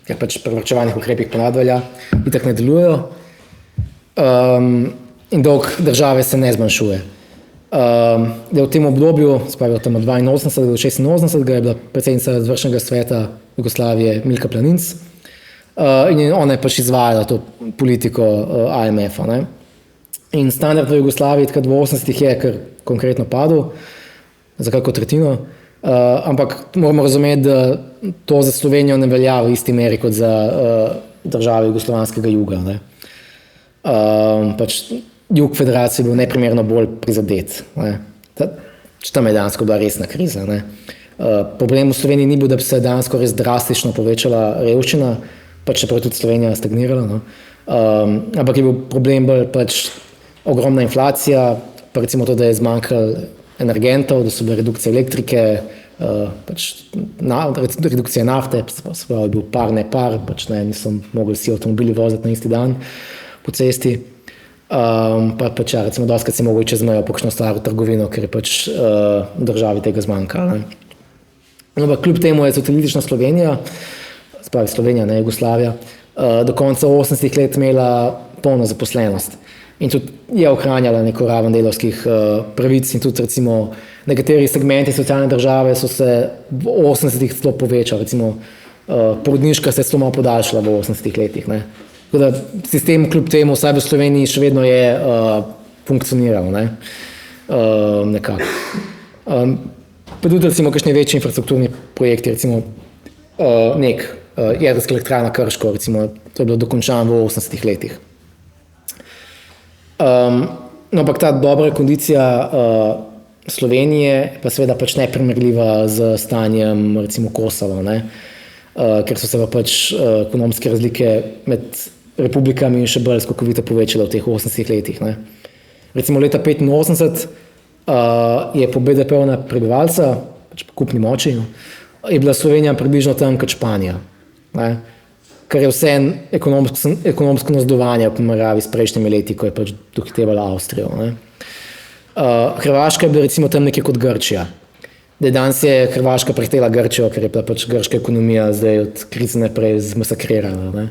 ker pač pri varčevalnih ukrepih ponavadi velja, itak ne delujejo, in dolg države se ne zmanjšuje. Da v tem obdobju, spravi od 82 do 86, je bila predsednica izvršnega sveta Jugoslavije Milka Planinc, in ona je pač izvajala to politiko IMF-a. Ne. In standard v Jugoslaviji takrat v 80-ih je kar konkretno padel, za kako tretjino, ampak moramo razumeti, da to za Slovenijo ne velja v isti meri kot za države jugoslovanskega juga. Ne. Pač jug federacije je bil neprimerno bolj prizadet. Ne. Tam je dejansko bila resna kriza. Ne. Problem v Sloveniji ni bil, da bi se dejansko res drastično povečala revščina, pač čeprav tudi Slovenija stagnirala. No. Ampak je bil problem bolj pač ogromna inflacija, pa recimo to, da je zmanjkalo energentov, da so bile redukcije elektrike, redukcija nafte, se pravi, je bil par, ne par, niso mogli vsi avtomobili voziti na isti dan po cesti. Recimo, doskrat si mogel čez mejo po kakšno staro trgovino, ker je državi tega zmanjkalo. Ampak kljub temu je socialistična Slovenija, se pravi Slovenija, ne Jugoslavija, do konca 80. let imela polno zaposlenost in tudi je ohranjala neko raven delavskih pravic in tudi recimo nekateri segmenti socialne države so se v 80. celo povečali, recimo porodniška se je celo malo podaljšala v 80. letih. Ne. Tako da sistem kljub temu vsaj v Sloveniji še vedno je funkcioniral, ne. Nekako. Pa tudi recimo kakšni večji infrastrukturni projekti, recimo jedrska elektrarna Krško, recimo, to je bilo dokončano v 80. letih. Ampak ta dobra kondicija Slovenije pa seveda neprimerljiva z stanjem recimo Kosova, ne? Ker so se ekonomske razlike med republikami še bolj skokovito povečale v teh 80 letih. Ne? Recimo leta 1985 je po BDP-u na prebivalca, po kupni moči, je bila Slovenija približno tam kot Španija. Ne? Kar je vse ekonomsko nazdovanje v primerjavi s prejšnjimi leti, ko je dohitevala Avstrijo. Ne? Hrvaška je bila recimo tam nekje kot Grčija. Danes je Hrvaška prehitela Grčijo, ker je bila grška ekonomija zdaj od krize naprej zmasakrirana. Ne?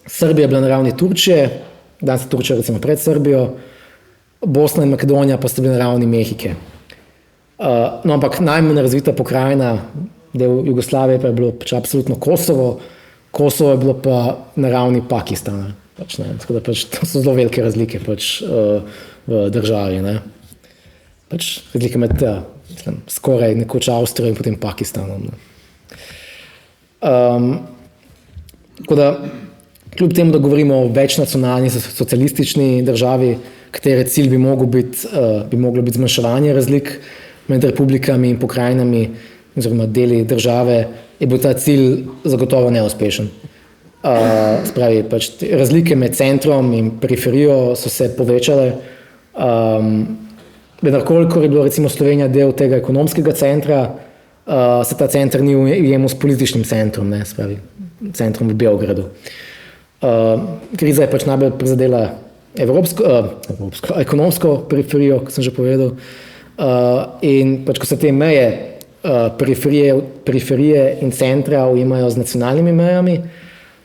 Srbija je bila na ravni Turčije, danes je Turčija recimo pred Srbijo, Bosna in Makedonija pa sta bili na ravni Mehike. Ampak najmanj razvita pokrajina, del Jugoslavije pa je bilo absolutno Kosovo. Kosovo je bilo pa na ravni Pakistana. Tako da to so zelo velike razlike v državi. Ne? Razlike med skoraj nekoč Avstrijo in potem Pakistanom. Ne? Tako da kljub temu, da govorimo o večnacionalni socialistični državi, katere cilj bi moglo biti zmanjševanje razlik med republikami in pokrajinami oziroma deli države, je bil ta cilj zagotovo neuspešen. Spravi, razlike med centrom in periferijo so se povečale. Vendar kolikor je bilo recimo Slovenija del tega ekonomskega centra, se ta center ni ujemal s političnim centrom, ne, spravi, centrom v Beogradu. Kriza je najbolj prizadela ekonomsko periferijo, kot sem že povedal, in ko se te meje periferije in centra ujemajo z nacionalnimi mejami,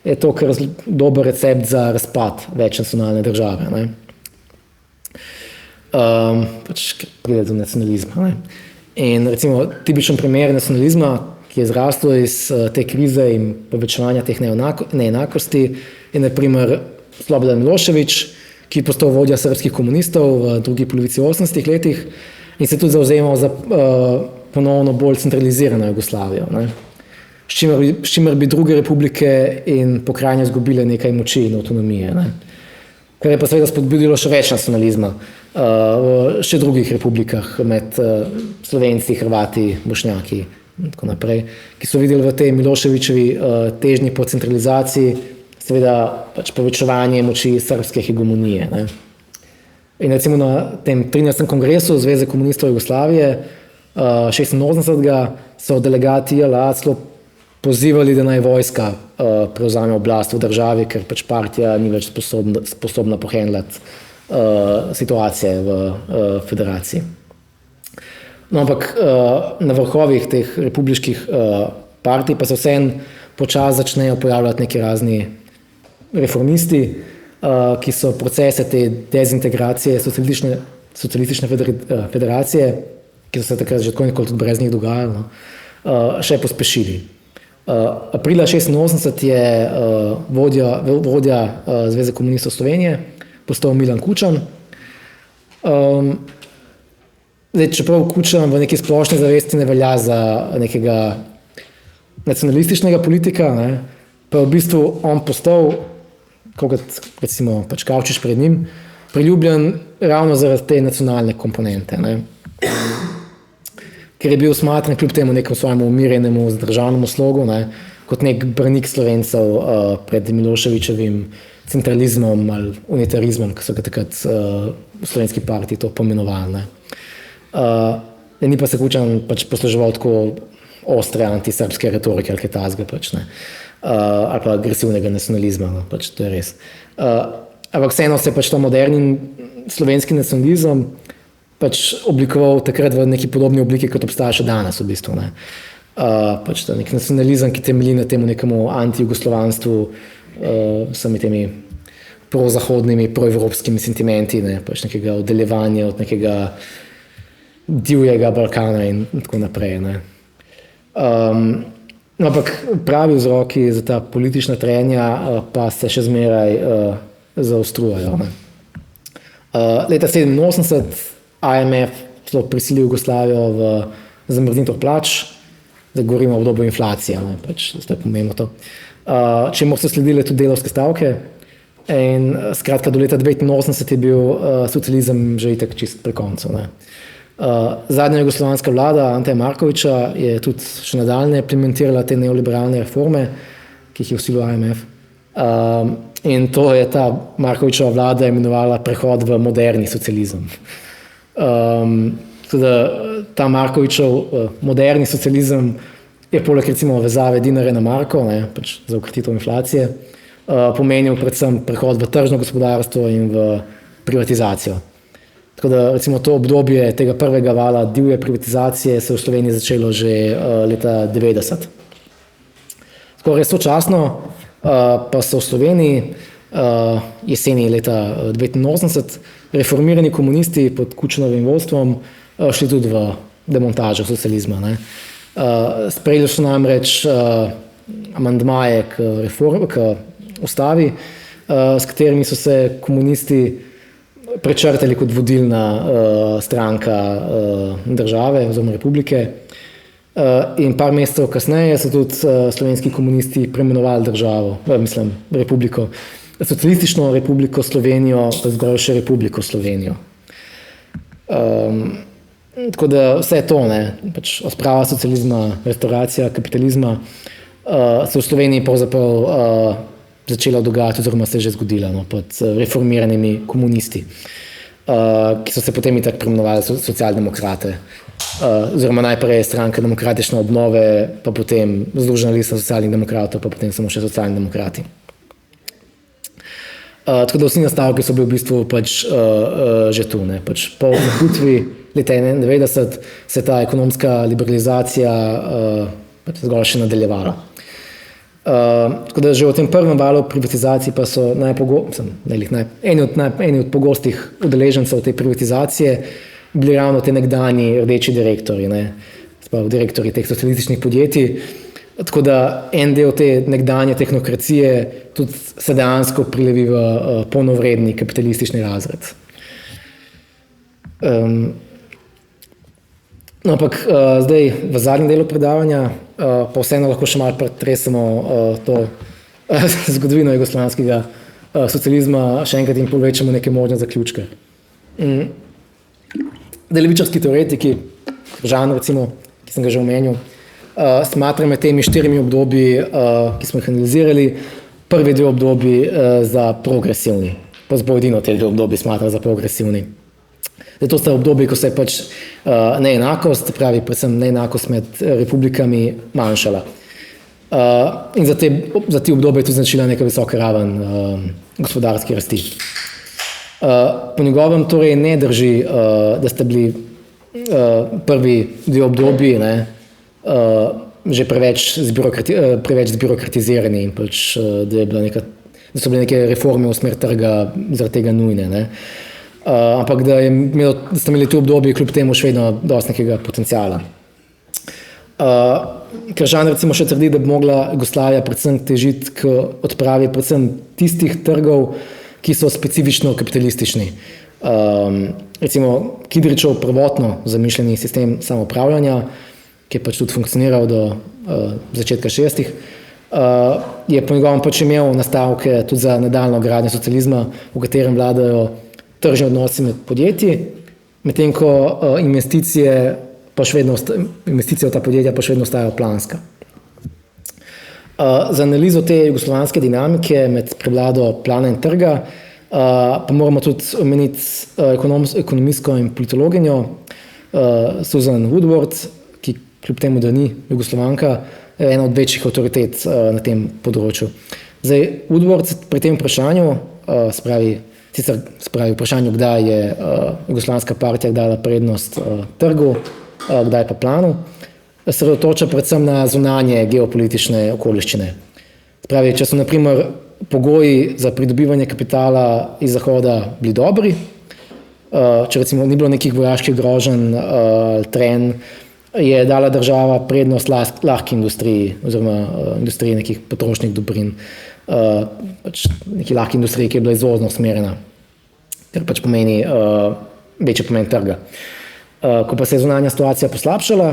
je to kar dober recept za razpad večnacionalne države. Ne? Pride do nacionalizma. Ne? In recimo tipičen primer nacionalizma, ki je zrastel iz te krize in povečevanja teh neenakosti, je na primer Slobodan Milošević, ki je postal vodja srbskih komunistov v drugi polovici 80. letih in se tudi zavzemal za ponovno bolj centralizirano Jugoslavijo. Ne? S čimer bi druge republike in pokrajine izgubile nekaj moči in avtonomije. Ne? Kar je pa seveda spodbudilo še več nacionalizma v še drugih republikah med Slovenci, Hrvati, Bošnjaki in tako naprej, ki so videli v tej Miloševićevi težnji po centralizaciji seveda povečevanje moči srbske hegemonije. Ne? In recimo na tem 13. kongresu Zveze komunistov Jugoslavije 86. so delegati JLA celo pozivali, da naj vojska prevzame oblast v državi, ker partija ni več sposobna pohendlati situacije v federaciji. No, ampak na vrhovih teh republiških partij pa se vseeno počasi začnejo pojavljati neki razni reformisti, ki so procese te dezintegracije socialistične federacije, ki so se takrat že tako nekoli tudi brez njih dogajali, še pospešili. Aprila 86 je vodja Zveze komunistov Slovenije postal Milan Kučan. Čeprav Kučan v neki splošni zavesti ne velja za nekega nacionalističnega politika, ne, pa je v bistvu on postal, kot recimo Kavčič pred njim, priljubljen ravno zaradi te nacionalne komponente. Ne. Ker je bil smatran kljub temu nekom svojemu umirjenemu, zdržanemu slogu, ne, kot nek branik Slovencev pred Miloševićevim centralizmom ali unitarizmom, ki so ga takrat v slovenski partiji to pomenovali. Ni pa se Kučan pač posluževal tako ostre antisrbske retorike ali kaj takega pač, ne. Ali pa agresivnega nacionalizma, no, pač to je res. Ampak vseeno se je pač ta moderni slovenski nacionalizem pač oblikoval takrat v neki podobni obliki, kot obstaja še danes v bistvu, ne. Pač ta nek nacionalizem, ki temelji na temu nekemu anti-jugoslovanstvu, vsemi temi prozahodnimi, proevropskimi sentimenti, ne, pač nekega oddaljevanja od nekega divjega Balkana in tako naprej, ne. No, ampak pravi vzroki za ta politična trenja pa se še zmeraj zaostrujejo, ne. Leta 1987 IMF celo prisilil Jugoslavijo v zamrznitev plač, da govorimo o obdobju inflacije, ne, pač zdaj pomembno to. Čemu so sledile tudi delavske stavke in skratka do leta 1989 je bil socializem že itak čist pri koncu, ne. Zadnja jugoslovanska vlada Anteja Markovića je tudi še nadaljne implementirala te neoliberalne reforme, ki jih je vsilil IMF. In to je ta Markovićeva vlada imenovala prehod v moderni socializem. Tudi ta Markovićev moderni socializem je poleg recimo vezave dinarja na marko, ne, pač za ukratitev inflacije, pomenil predvsem prehod v tržno gospodarstvo in v privatizacijo. Tako da recimo to obdobje tega prvega vala divje privatizacije se v Sloveniji začelo že leta 90. Skoraj sočasno pa so v Sloveniji jeseni leta 1989 reformirani komunisti pod Kučanovim vodstvom šli tudi v demontažo socializma, ne. Sprejeli so namreč amandmaje k ustavi, s katerimi so se komunisti prečrtali kot vodilna stranka države oziroma republike. In par mesecev kasneje so tudi slovenski komunisti preimenovali državo, republiko, Socialistično republiko Slovenijo, pa zgolj še Republiko Slovenijo. Tako da vse to, ne, pač odprava socializma, restauracija kapitalizma, se v Sloveniji pravzaprav začela dogajati oziroma se je že zgodila, no, pod reformiranimi komunisti, ki so se potem itak preimenovali socialdemokrate. Oziroma najprej Stranka demokratične obnove, pa potem Združena lista socialnih demokratov, pa potem samo še socialni demokrati. Tako da vsi nastavki so bili v bistvu pač že tu, ne, pač po umaknitvi leta 1991 se ta ekonomska liberalizacija pač zgolj še nadaljevala. Tako da že v tem prvem valu privatizaciji pa so eni od pogostih udeležencev te privatizacije bili ravno te nekdanji rdeči direktorji, ne, direktorji teh socialističnih podjetij. Tako da en del te nekdanje tehnokracije tudi se dejansko prilevi v polnovredni kapitalistični razred. No, ampak zdaj v zadnjem delu predavanja pa vseeno lahko še malo pretresemo to zgodovino jugoslovanskega socializma, še enkrat jim povečamo neke možne zaključke. Levičarski teoretiki, Žan recimo, ki sem ga že omenil, smatra med temi 4 obdobji, ki smo jih analizirali, prvi 2 obdobji za progresivni. Pravzaprav edino te 2 obdobji smatra za progresivni. To sta obdobji, ko se je pač neenakost, pravi predvsem neenakost med republikami manjšala. In za te obdobje je tudi značila neka visoka raven gospodarske rasti. Po njegovem torej ne drži, da sta bili prvi 2 obdobji, ne, že preveč zbirokratizirani in pač, da so bile neke reforme v smer trga zaradi tega nujne, ne. Ampak da sta imeli tu obdobje kljub temu še vedno dosti nekega potenciala. Kržan recimo še trdi, da bi mogla Jugoslavija predvsem težiti k odpravi predvsem tistih trgov, ki so specifično kapitalistični. Recimo Kidričev prvotno zamišljeni sistem samoupravljanja, ki je pač tudi funkcioniral do začetka 60-ih, je po njegovem pač imel nastavke tudi za nadaljnjo gradnjo socializma, v katerem vladajo tržni odnosi med podjetji, medtem ko investicije v ta podjetja pa še vedno ostajajo planska. Za analizo te jugoslovanske dinamike med prevlado plana in trga pa moramo tudi omeniti ekonomistko in politologinjo Susan Woodward, ki kljub temu, da ni Jugoslovanka, je ena od večjih avtoritet na tem področju. Zdaj, Woodward pri tem vprašanju, spravi vprašanju, kdaj je Jugoslovanska partija dala prednost trgu, kdaj pa planu, se osredotoča predvsem na zunanje geopolitične okoliščine. Spravi, če so na primer pogoji za pridobivanje kapitala iz Zahoda bili dobri, če recimo ni bilo nekih vojaških groženj, trenj, je dala država prednost lahki industriji oziroma industriji nekih potrošnih dobrin, neki lahki industriji, ki je bila izvozno usmerjena, kar pač pomeni večji pomen trga. Ko pa se je zunanja situacija poslabšala,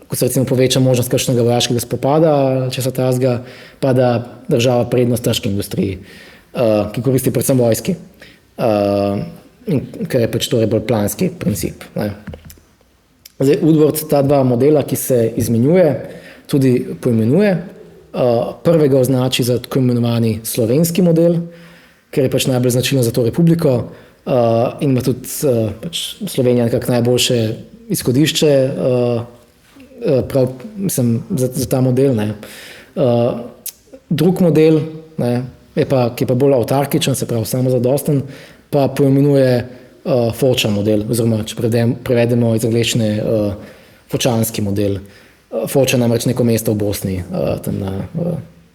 ko se recimo poveča možnost kakšnega vojaškega spopada, če se tazga, pa da država prednost težki industriji, ki koristi predvsem vojski, ker je pač torej bolj planski princip. Ne. Zdaj, Woodward ta dva modela, ki se izmenjuje, tudi poimenuje. Prvega označi za tako imenovani slovenski model, ker je pač najbolj značilno za to republiko in ima tudi pač Slovenija nekako najboljše izhodišče za ta model. Ne. Drug model, ne, ki je pa bolj avtarkičen, se pravi samozadosten, pa poimenuje Foča model, oziroma če prevedemo iz angleščine fočanski model. Foča je namreč neko mesto v Bosni, tam na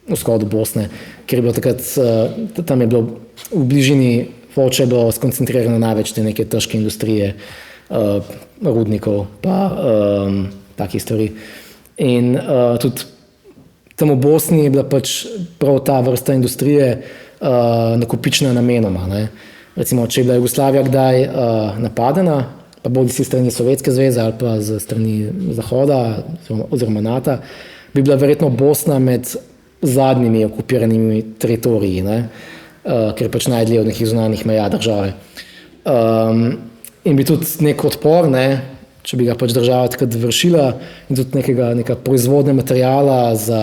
vzhodu Bosne, ker je bilo takrat, tam je bilo v bližini Foče bilo skoncentrirano največ te neke težke industrije, rudnikov pa takih stvari. In tudi tam v Bosni je bila pač prav ta vrsta industrije nakopičena namenoma, ne. Recimo, če je bila Jugoslavija kdaj napadena, pa bodisi strani Sovjetske zveze ali pa z strani Zahoda oziroma NATO, bi bila verjetno Bosna med zadnjimi okupiranimi teritoriji, ne, ker pač najdlje od nekih zunanjih meja države. In bi tudi nek odpor, ne, če bi ga pač država takrat vršila in tudi neka proizvodnja materijala za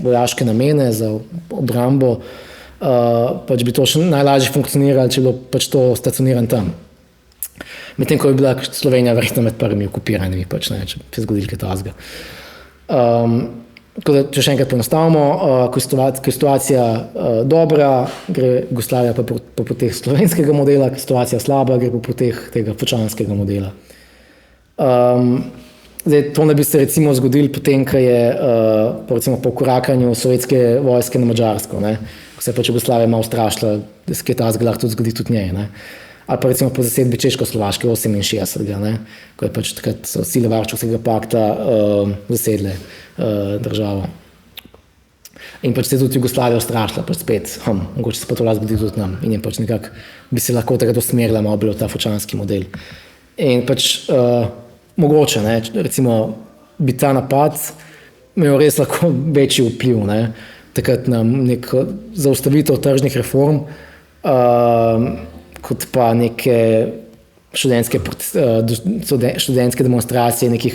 vojaške namene, za obrambo, pač bi to še najlažje funkcioniralo, če bi bilo pač to stacioniran tam. Medtem, ko bi bila Slovenija verjetno med prvimi okupiranimi, pač ne, če bi se zgodili kaj takega. Tako da, če še enkrat poenostavimo, ko je situacija dobra, gre Jugoslavija pa po poteh slovenskega modela, ko je situacija slaba, gre po poteh tega fočanskega modela. Zdaj, to ne bi se recimo zgodilo potem, ko je recimo po korakanju sovjetske vojske na Madžarsko, ne, ko se je pač Jugoslavija malo ustrašila, da se kaj takega lahko tudi zgodi tudi njej, ne. Ali pa recimo po zasedbi Češko-Slovaške 68, ne, ko je pač takrat sile Varšavskega pakta zasedle državo. In pač se je tudi Jugoslavija ustrašila, pač spet, mogoče se pa to lahko zgodi tudi nam in je pač nekako bi se lahko takrat usmerila malo bolj v ta fočanski model. In pač mogoče, ne, recimo bi ta napad imel res lahko večji vpliv, ne, takrat na neko zaustavitev tržnih reform, kot pa neke študentske demonstracije nekih,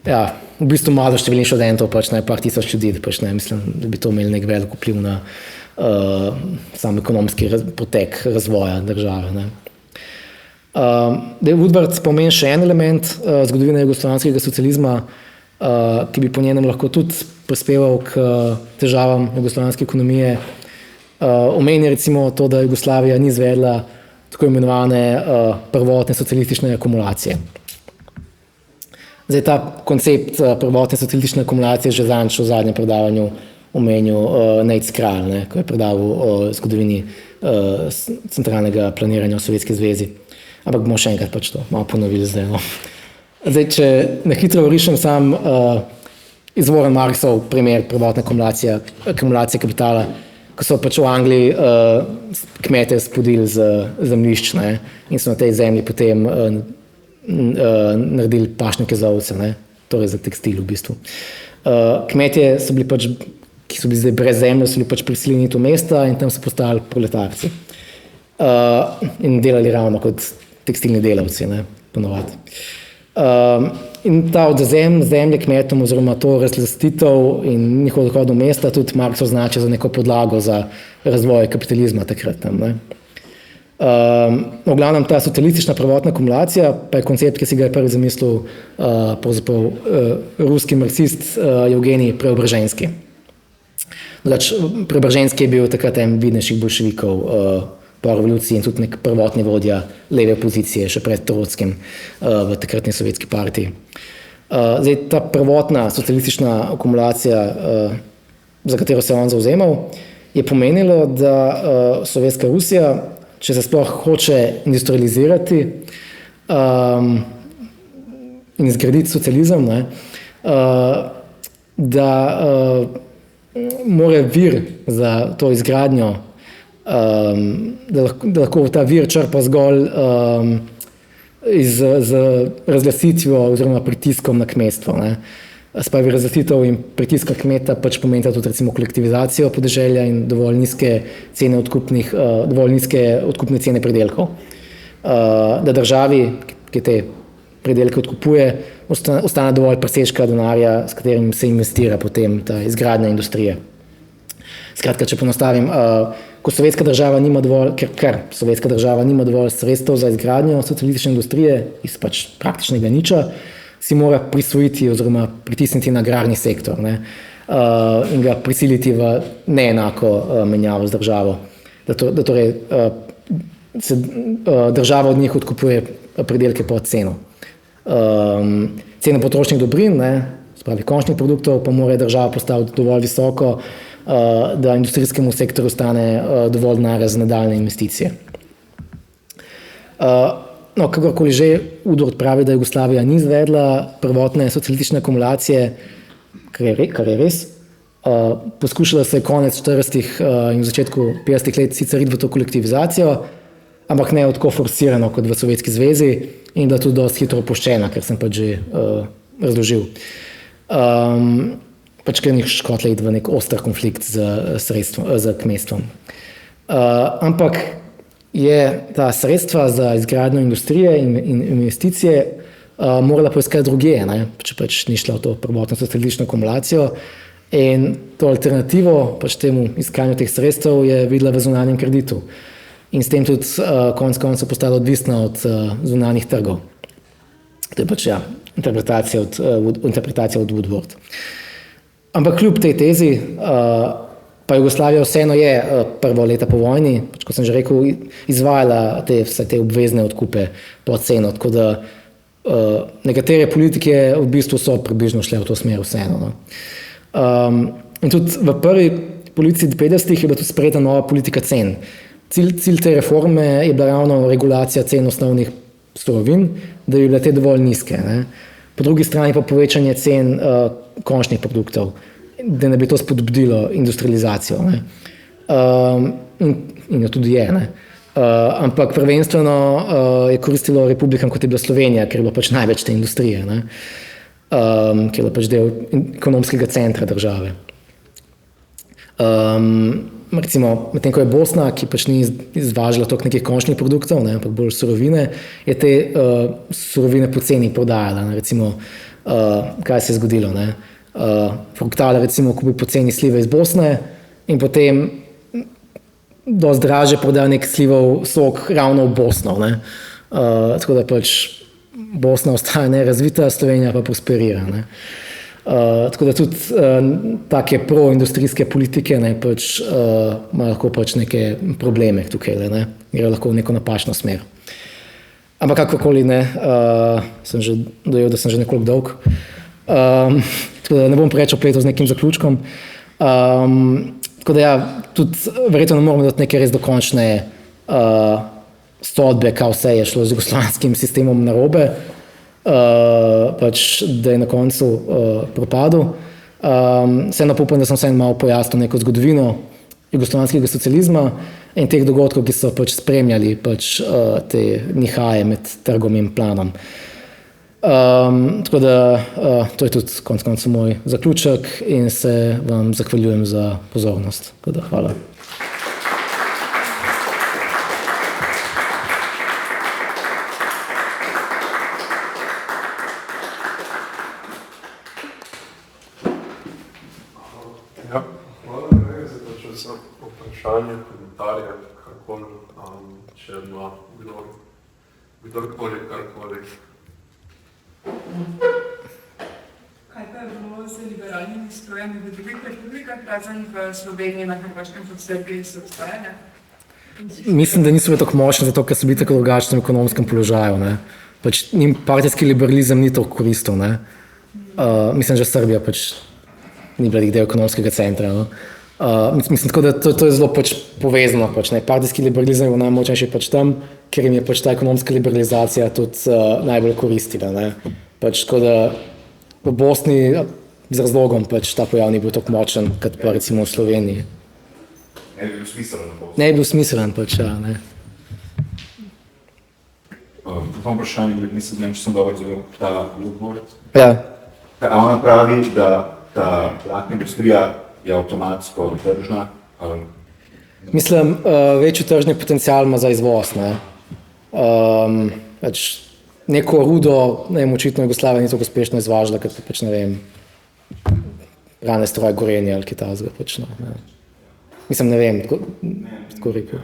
v bistvu malo številnih študentov, pač ne, par tisoč ljudi, pač ne, mislim, da bi to imeli nek velik vpliv na sam ekonomski potek razvoja države, ne. Woodward pomeni še en element zgodovine jugoslovanskega socializma, ki bi po njenem lahko tudi prispeval k težavam jugoslovanske ekonomije. Omeni recimo to, da Jugoslavija ni izvedla tako imenovane prvotne socialistične akumulacije. Zdaj, ta koncept prvotne socialistične akumulacije že zadnjič v zadnjem predavanju omenil Nejc Kralj, ne, ko je predaval o zgodovini centralnega planiranja v Sovjetski zvezi. Ampak bomo še enkrat pač to malo ponovili zdaj. No. Zdaj, če na hitro vrišem sam izvoren Marksov primer prvotne akumulacije kapitala, ko so pač v Angliji kmete spodili z zemljišč, ne, in so na tej zemlji potem naredili pašnike za ovce, ne, torej za tekstil v bistvu. Kmetje so bili pač, ki so bili zdaj brez zemlje, so bili pač prisiljeni v mesta in tam so postali proletarci. In delali ravno kot tekstilni delavci, ne, ponovadi. In ta odzem zemlje kmetom oziroma to razlastitev in njihov odhod v mesta tudi Marks označi za neko podlago za razvoj kapitalizma takrat tam, ne. V glavnem ta socialistična prvotna akumulacija pa je koncept, ki si ga je prvi zamislil ruski marksist Evgenij Preobraženski. Preobraženski je bil takrat en vidnejših boljševikov po revoluciji in tudi nek prvotni vodja leve opozicije, še pred Trotskim v takratni sovjetski partiji. Zdaj, ta prvotna socialistična akumulacija, za katero se je on zavzemal, je pomenilo, da sovjetska Rusija, če se sploh hoče industrializirati in zgraditi socializem, da mora vir za to izgradnjo, da lahko ta vir črpa zgolj z razglasitvijo oziroma pritiskom na kmetstvo. Spravi razglasitev in pritisk na kmeta pač pomenita tudi recimo kolektivizacijo podeželja in dovolj nizke odkupne cene pridelkov. Da državi, ki te pridelke odkupuje, ostane dovolj presežka denarja, s katerim se investira potem ta izgradnja industrije. Skratka, če ponostavim, ko sovjetska država nima dovolj, ker sovjetska država nima dovolj sredstev za izgradnjo socialistične industrije iz pač praktičnega niča, si mora prisvojiti oziroma pritisniti na agrarni sektor in ga prisiliti v neenako menjavo z državo. Da torej se država od njih odkupuje pridelke pod ceno. Cene potrošnih dobrin, spravi končnih produktov, pa mora država postaviti dovolj visoko, da industrijskemu sektorju stane dovolj denarja za nadaljne investicije. No, kakorkoli že, Udort pravi, da Jugoslavija ni izvedla prvotne socialistične akumulacije, kar je res. Poskušala se je konec 40. In v začetku 50. let sicer iti v to kolektivizacijo, ampak ne tako forsirano kot v Sovjetski zvezi in da tudi dosti hitro opuščena, ker sem pač že razložil. Pač ker ni škotla iti v nek oster konflikt z kmetstvom. Ampak je ta sredstva za izgradnjo industrije in investicije morala poiskati drugje, če pač ni šla v to prvotno socialistično akumulacijo. In to alternativo pač temu iskanju teh sredstev je videla v zunanjem kreditu. In s tem tudi konec koncev postala odvisna od zunanjih trgov. To je pač interpretacija od Woodward. Ampak kljub tej tezi, pa Jugoslavija vseeno je prvo leta po vojni, kot sem že rekel, izvajala vse te obvezne odkupe pod ceno, tako da nekatere politike v bistvu so približno šle v to smer vseeno. In tudi v prvi polovici 50-ih je bila tudi sprejeta nova politika cen. Cilj te reforme je bila ravno regulacija cen osnovnih surovin, da bi bile te dovolj nizke. Po drugi strani pa povečanje cen končnih produktov, da ne bi to spodbudilo industrializacijo. In jo tudi je. Ampak prvenstveno je koristilo republikam, kot je bila Slovenija, ker je bilo pač največ te industrije, ker je bilo pač del ekonomskega centra države. Recimo, medtem ko je Bosna, ki pač ni izvažala toliko nekih končnih produktov, ampak bolj surovine, je te surovine poceni prodajala. Recimo, kaj se je zgodilo? Fruktala recimo kupi poceni slive iz Bosne in potem dosti draže prodaja nek slivov sok ravno v Bosno. Tako da pač Bosna ostaja nerazvita, Slovenija pa prosperira. Tako da tudi take proindustrijske politike pač imajo lahko pač neke probleme tukaj, gre lahko v neko napačno smer. Ampak kakorkoli sem že dojel, da sem že nekoliko dolg. Tako da ne bom preveč opletel z nekim zaključkom. Tako da tudi verjetno ne moramo dati neke res dokončne sodbe, kaj vse je šlo z jugoslovanskim sistemom narobe, pač da je na koncu propadel. Vseeno pa upam, da sem vseeno malo pojasnil neko zgodovino jugoslovanskega socializma in teh dogodkov, ki so pač spremljali pač te nihaje med trgom in planom. Tako da to je tudi konec koncev moj zaključek in se vam zahvaljujem za pozornost. Tako da hvala. Hvala za vprašanje, komentarje, dopolnil, če ima kdorkoli karkoli. Kaj pa je bilo z liberalnimi strojami v drugih republikah, razen v Sloveniji, na Hrvaškem, kot Srbiji so obstajale? Mislim, da niso bili tako močni, zato ker so bili tako drugačni v ekonomskem položaju. Ne. Pač njim partijski liberalizem ni toliko koristil. Mislim, že Srbija pač ni bila del ekonomskega centra. No. Mislim, tako da to je zelo pač povezano. Pač, ne. Partijski liberalizem je najmočnejši pač tam, ker jim je pač ta ekonomska liberalizacija tudi najbolj koristila. Ne. Pač, tako da v Bosni z razlogom pač ta pojav ni bil tako močen, kot pa recimo v Sloveniji. Ne bi bil smiselen. Ne bi bil smiselen pač, ja, ne. To vprašanje, mislim, če sem dobro razumel, ta odgovor. Ja. A ona pravi, da ta platna industrija je avtomatsko tržna? Mislim, večji tržni potencial ima za izvoz. Ne. Pač neko rudo, ne vem, očitno Jugoslavija ni tako uspešno izvažala, kot pač, ne vem, pralne stroje Gorenje ali kaj takega pač, no, ne. Mislim, ne vem, tako rekel.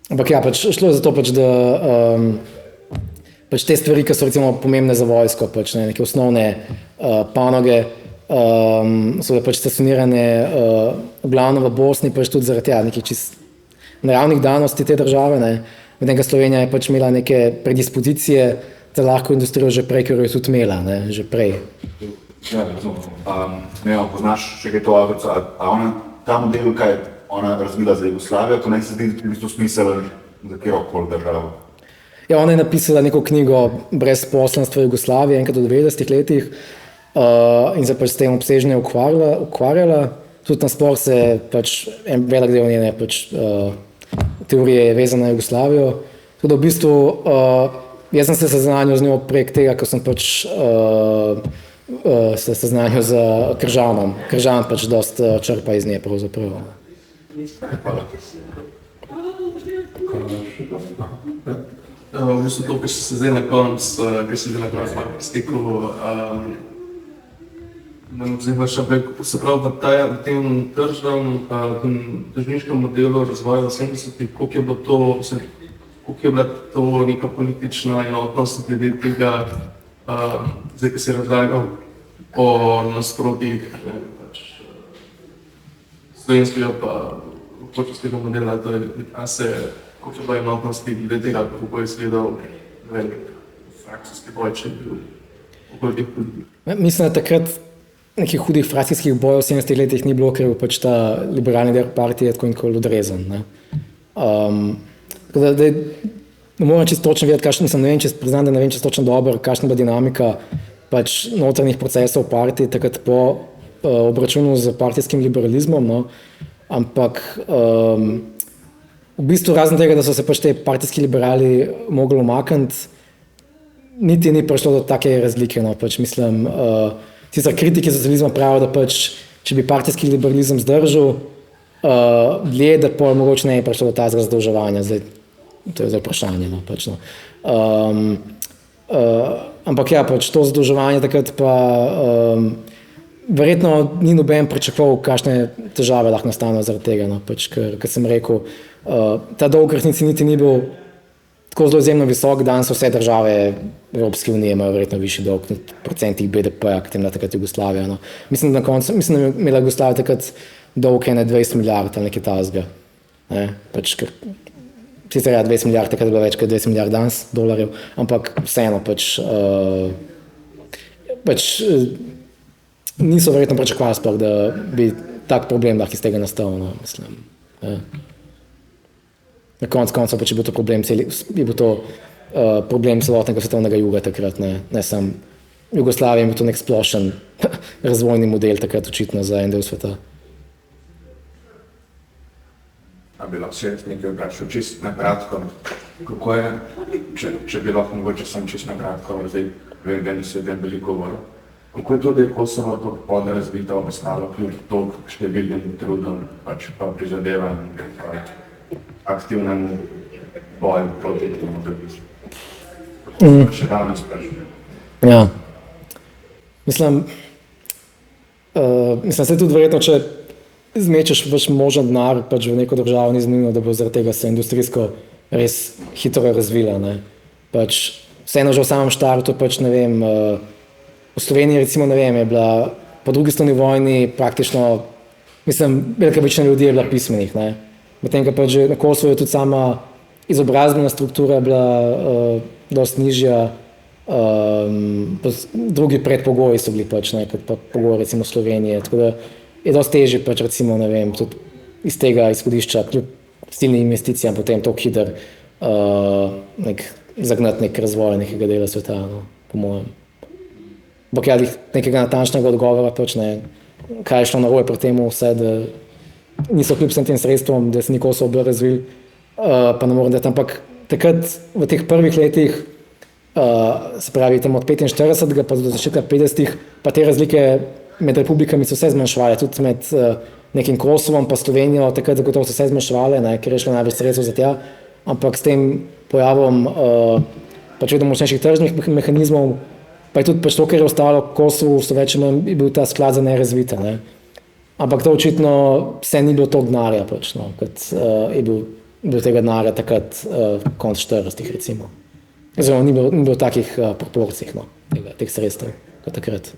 Ampak ja, pač šlo je za to, pač, da pač te stvari, ki so recimo pomembne za vojsko, pač, ne, neke osnovne panoge, so bile pač stacionirane glavno v Bosni, pač tudi zaradi nekih čist naravnih danosti te države, ne. Medtem, ko Slovenija je pač imela neke predispozicije za lahko industrijo že prej, ker jo je tudi imela, ne, že prej. Ja, razumem. Ne, poznaš še kaj to avtorico, a ona, ta model, kaj ona razvila za Jugoslavijo, to ne se zdi v bistvu smiselen za kjerokoli državo? Ja, ona je napisala neko knjigo Brezposelnost v Jugoslaviji enkrat v 90-ih letih in se pač s tem obsežneje ukvarjala. Tudi nasploh se pač en velik del njene pač teorije je vezana na Jugoslavijo. Tako da v bistvu jaz sem se seznanil z njo prek tega, ko sem pač se seznanil z Kržanom. Kržan pač dosti črpa iz nje pravzaprav. Hvala. V bistvu to, kar se zdaj na koncu, stekel, se pravi, v tem tržniškem modelu razvoja v 70-ih, koliko je bila to neka politična enotnost glede tega, zdaj, ki se je razlagal o nasprotjih slovenskega pa hočevskega modela, to je, koliko je bila enotnosti glede tega, kako je izgledal velik frakcijski boj, če je bil okoli teh politik. Mislim, da takrat nekih hudih frakcijskih bojev v 70-ih letih ni bilo, ker je pač ta liberalni del partije tako in tako odrezan. Tako da ne moram čisto točno vedeti, kakšen sem, ne vem, priznam, da ne vem čisto točno dobro, kakšna bila dinamika pač notranjih procesov partij takrat po obračunu z partijskim liberalizmom, no. Ampak v bistvu razen tega, da so se pač te partijski liberali mogli umakniti, niti ni prišlo do take razlike, no. Pač mislim, sicer kritiki socializma pravijo, da pač, če bi partijski liberalizem zdržal, dlje, da pol mogoče ne je prišlo do tazga zadolževanja, zdaj to je zdaj vprašanje, no, pač, no. Ampak ja, pač to zadolževanje takrat pa verjetno ni noben pričakoval, kakšne težave lahko nastanejo zaradi tega, no, pač, ker sem rekel, ta dolg v resnici niti ni bil tako zelo izjemno visok, danes vse države Evropske unije imajo verjetno višji dolg v procentih BDP-ja, kot je imela takrat Jugoslavija, no. Mislim, da je imela Jugoslavija takrat dolg 20 milijard ali nekaj takega, ne, pač, ker sicer 20 milijard, takrat je bilo več kot 20 milijard danes dolarjev, ampak vseeno pač niso verjetno pričakovali sploh, da bi tak problem lahko iz tega nastal, no, mislim. Ja. Na koncu pač je bil to problem celotnega svetovnega juga takrat, ne samo Jugoslavija, je bil to nek splošen razvojni model takrat očitno za en del sveta. A bi lahko še nekaj vprašal čisto na kratko, kako je, če bi lahko mogoče sem čisto na kratko, zdaj vem, da se je veliko govoril. Kako je to, da je Kosovo to podrazvito ostalo kljub toliko številnim trudom, pač pa prizadevanjem, aktivnemu boju proti temu terorizmu? Še danes sprašujem. Ja. Mislim, se tudi verjetno, če zmečeš pač možen denar pač v neko državo, ni zanimivo, da bo zaradi tega se industrijsko res hitro razvila. Ne. Pač vseeno že v samem štartu, pač ne vem, v Sloveniji recimo, ne vem, je bila po drugi svetovni vojni praktično, mislim, velika večina ljudi je bila pismenih, ne. Medtem, ko pač že na Kosovu je tudi sama izobrazbena struktura bila dosti nižja, drugi predpogoji so bili pač, ne, kot pa pogoji recimo Slovenije, tako da je dosti težje pač recimo, ne vem, tudi iz tega izhodišča, kljub silnim investicijam, potem to hiter zagnati nek razvoj nekega dela sveta, no, po mojem. Ampak ja, nekega natančnega odgovora pač ne, kaj je šlo narobe pri temu vse, da niso kljub vsem tem sredstvom, da se ni Kosovo bolj razvil, pa ne morem dati, ampak takrat v teh prvih letih, se pravi tam od 45. pa do začetka 50. pa te razlike med republikami so vse zmanjševale, tudi med nekim Kosovom pa Slovenijo, takrat zagotovo so vse zmanjševale, ne, ker je šlo največ sredstev za tja, ampak s tem pojavom pač vedno močnejših tržnih mehanizmov, pa je tudi pač to, ker je ostalo Kosovu, so več je bil ta sklad za nerazvite, ne. Ampak to očitno vse ni bilo toliko denarja, pač, no, kot je bil tega denarja takrat konec 40. recimo. Oziroma ni bilo takih proporcij, no, teh sredstev kot takrat.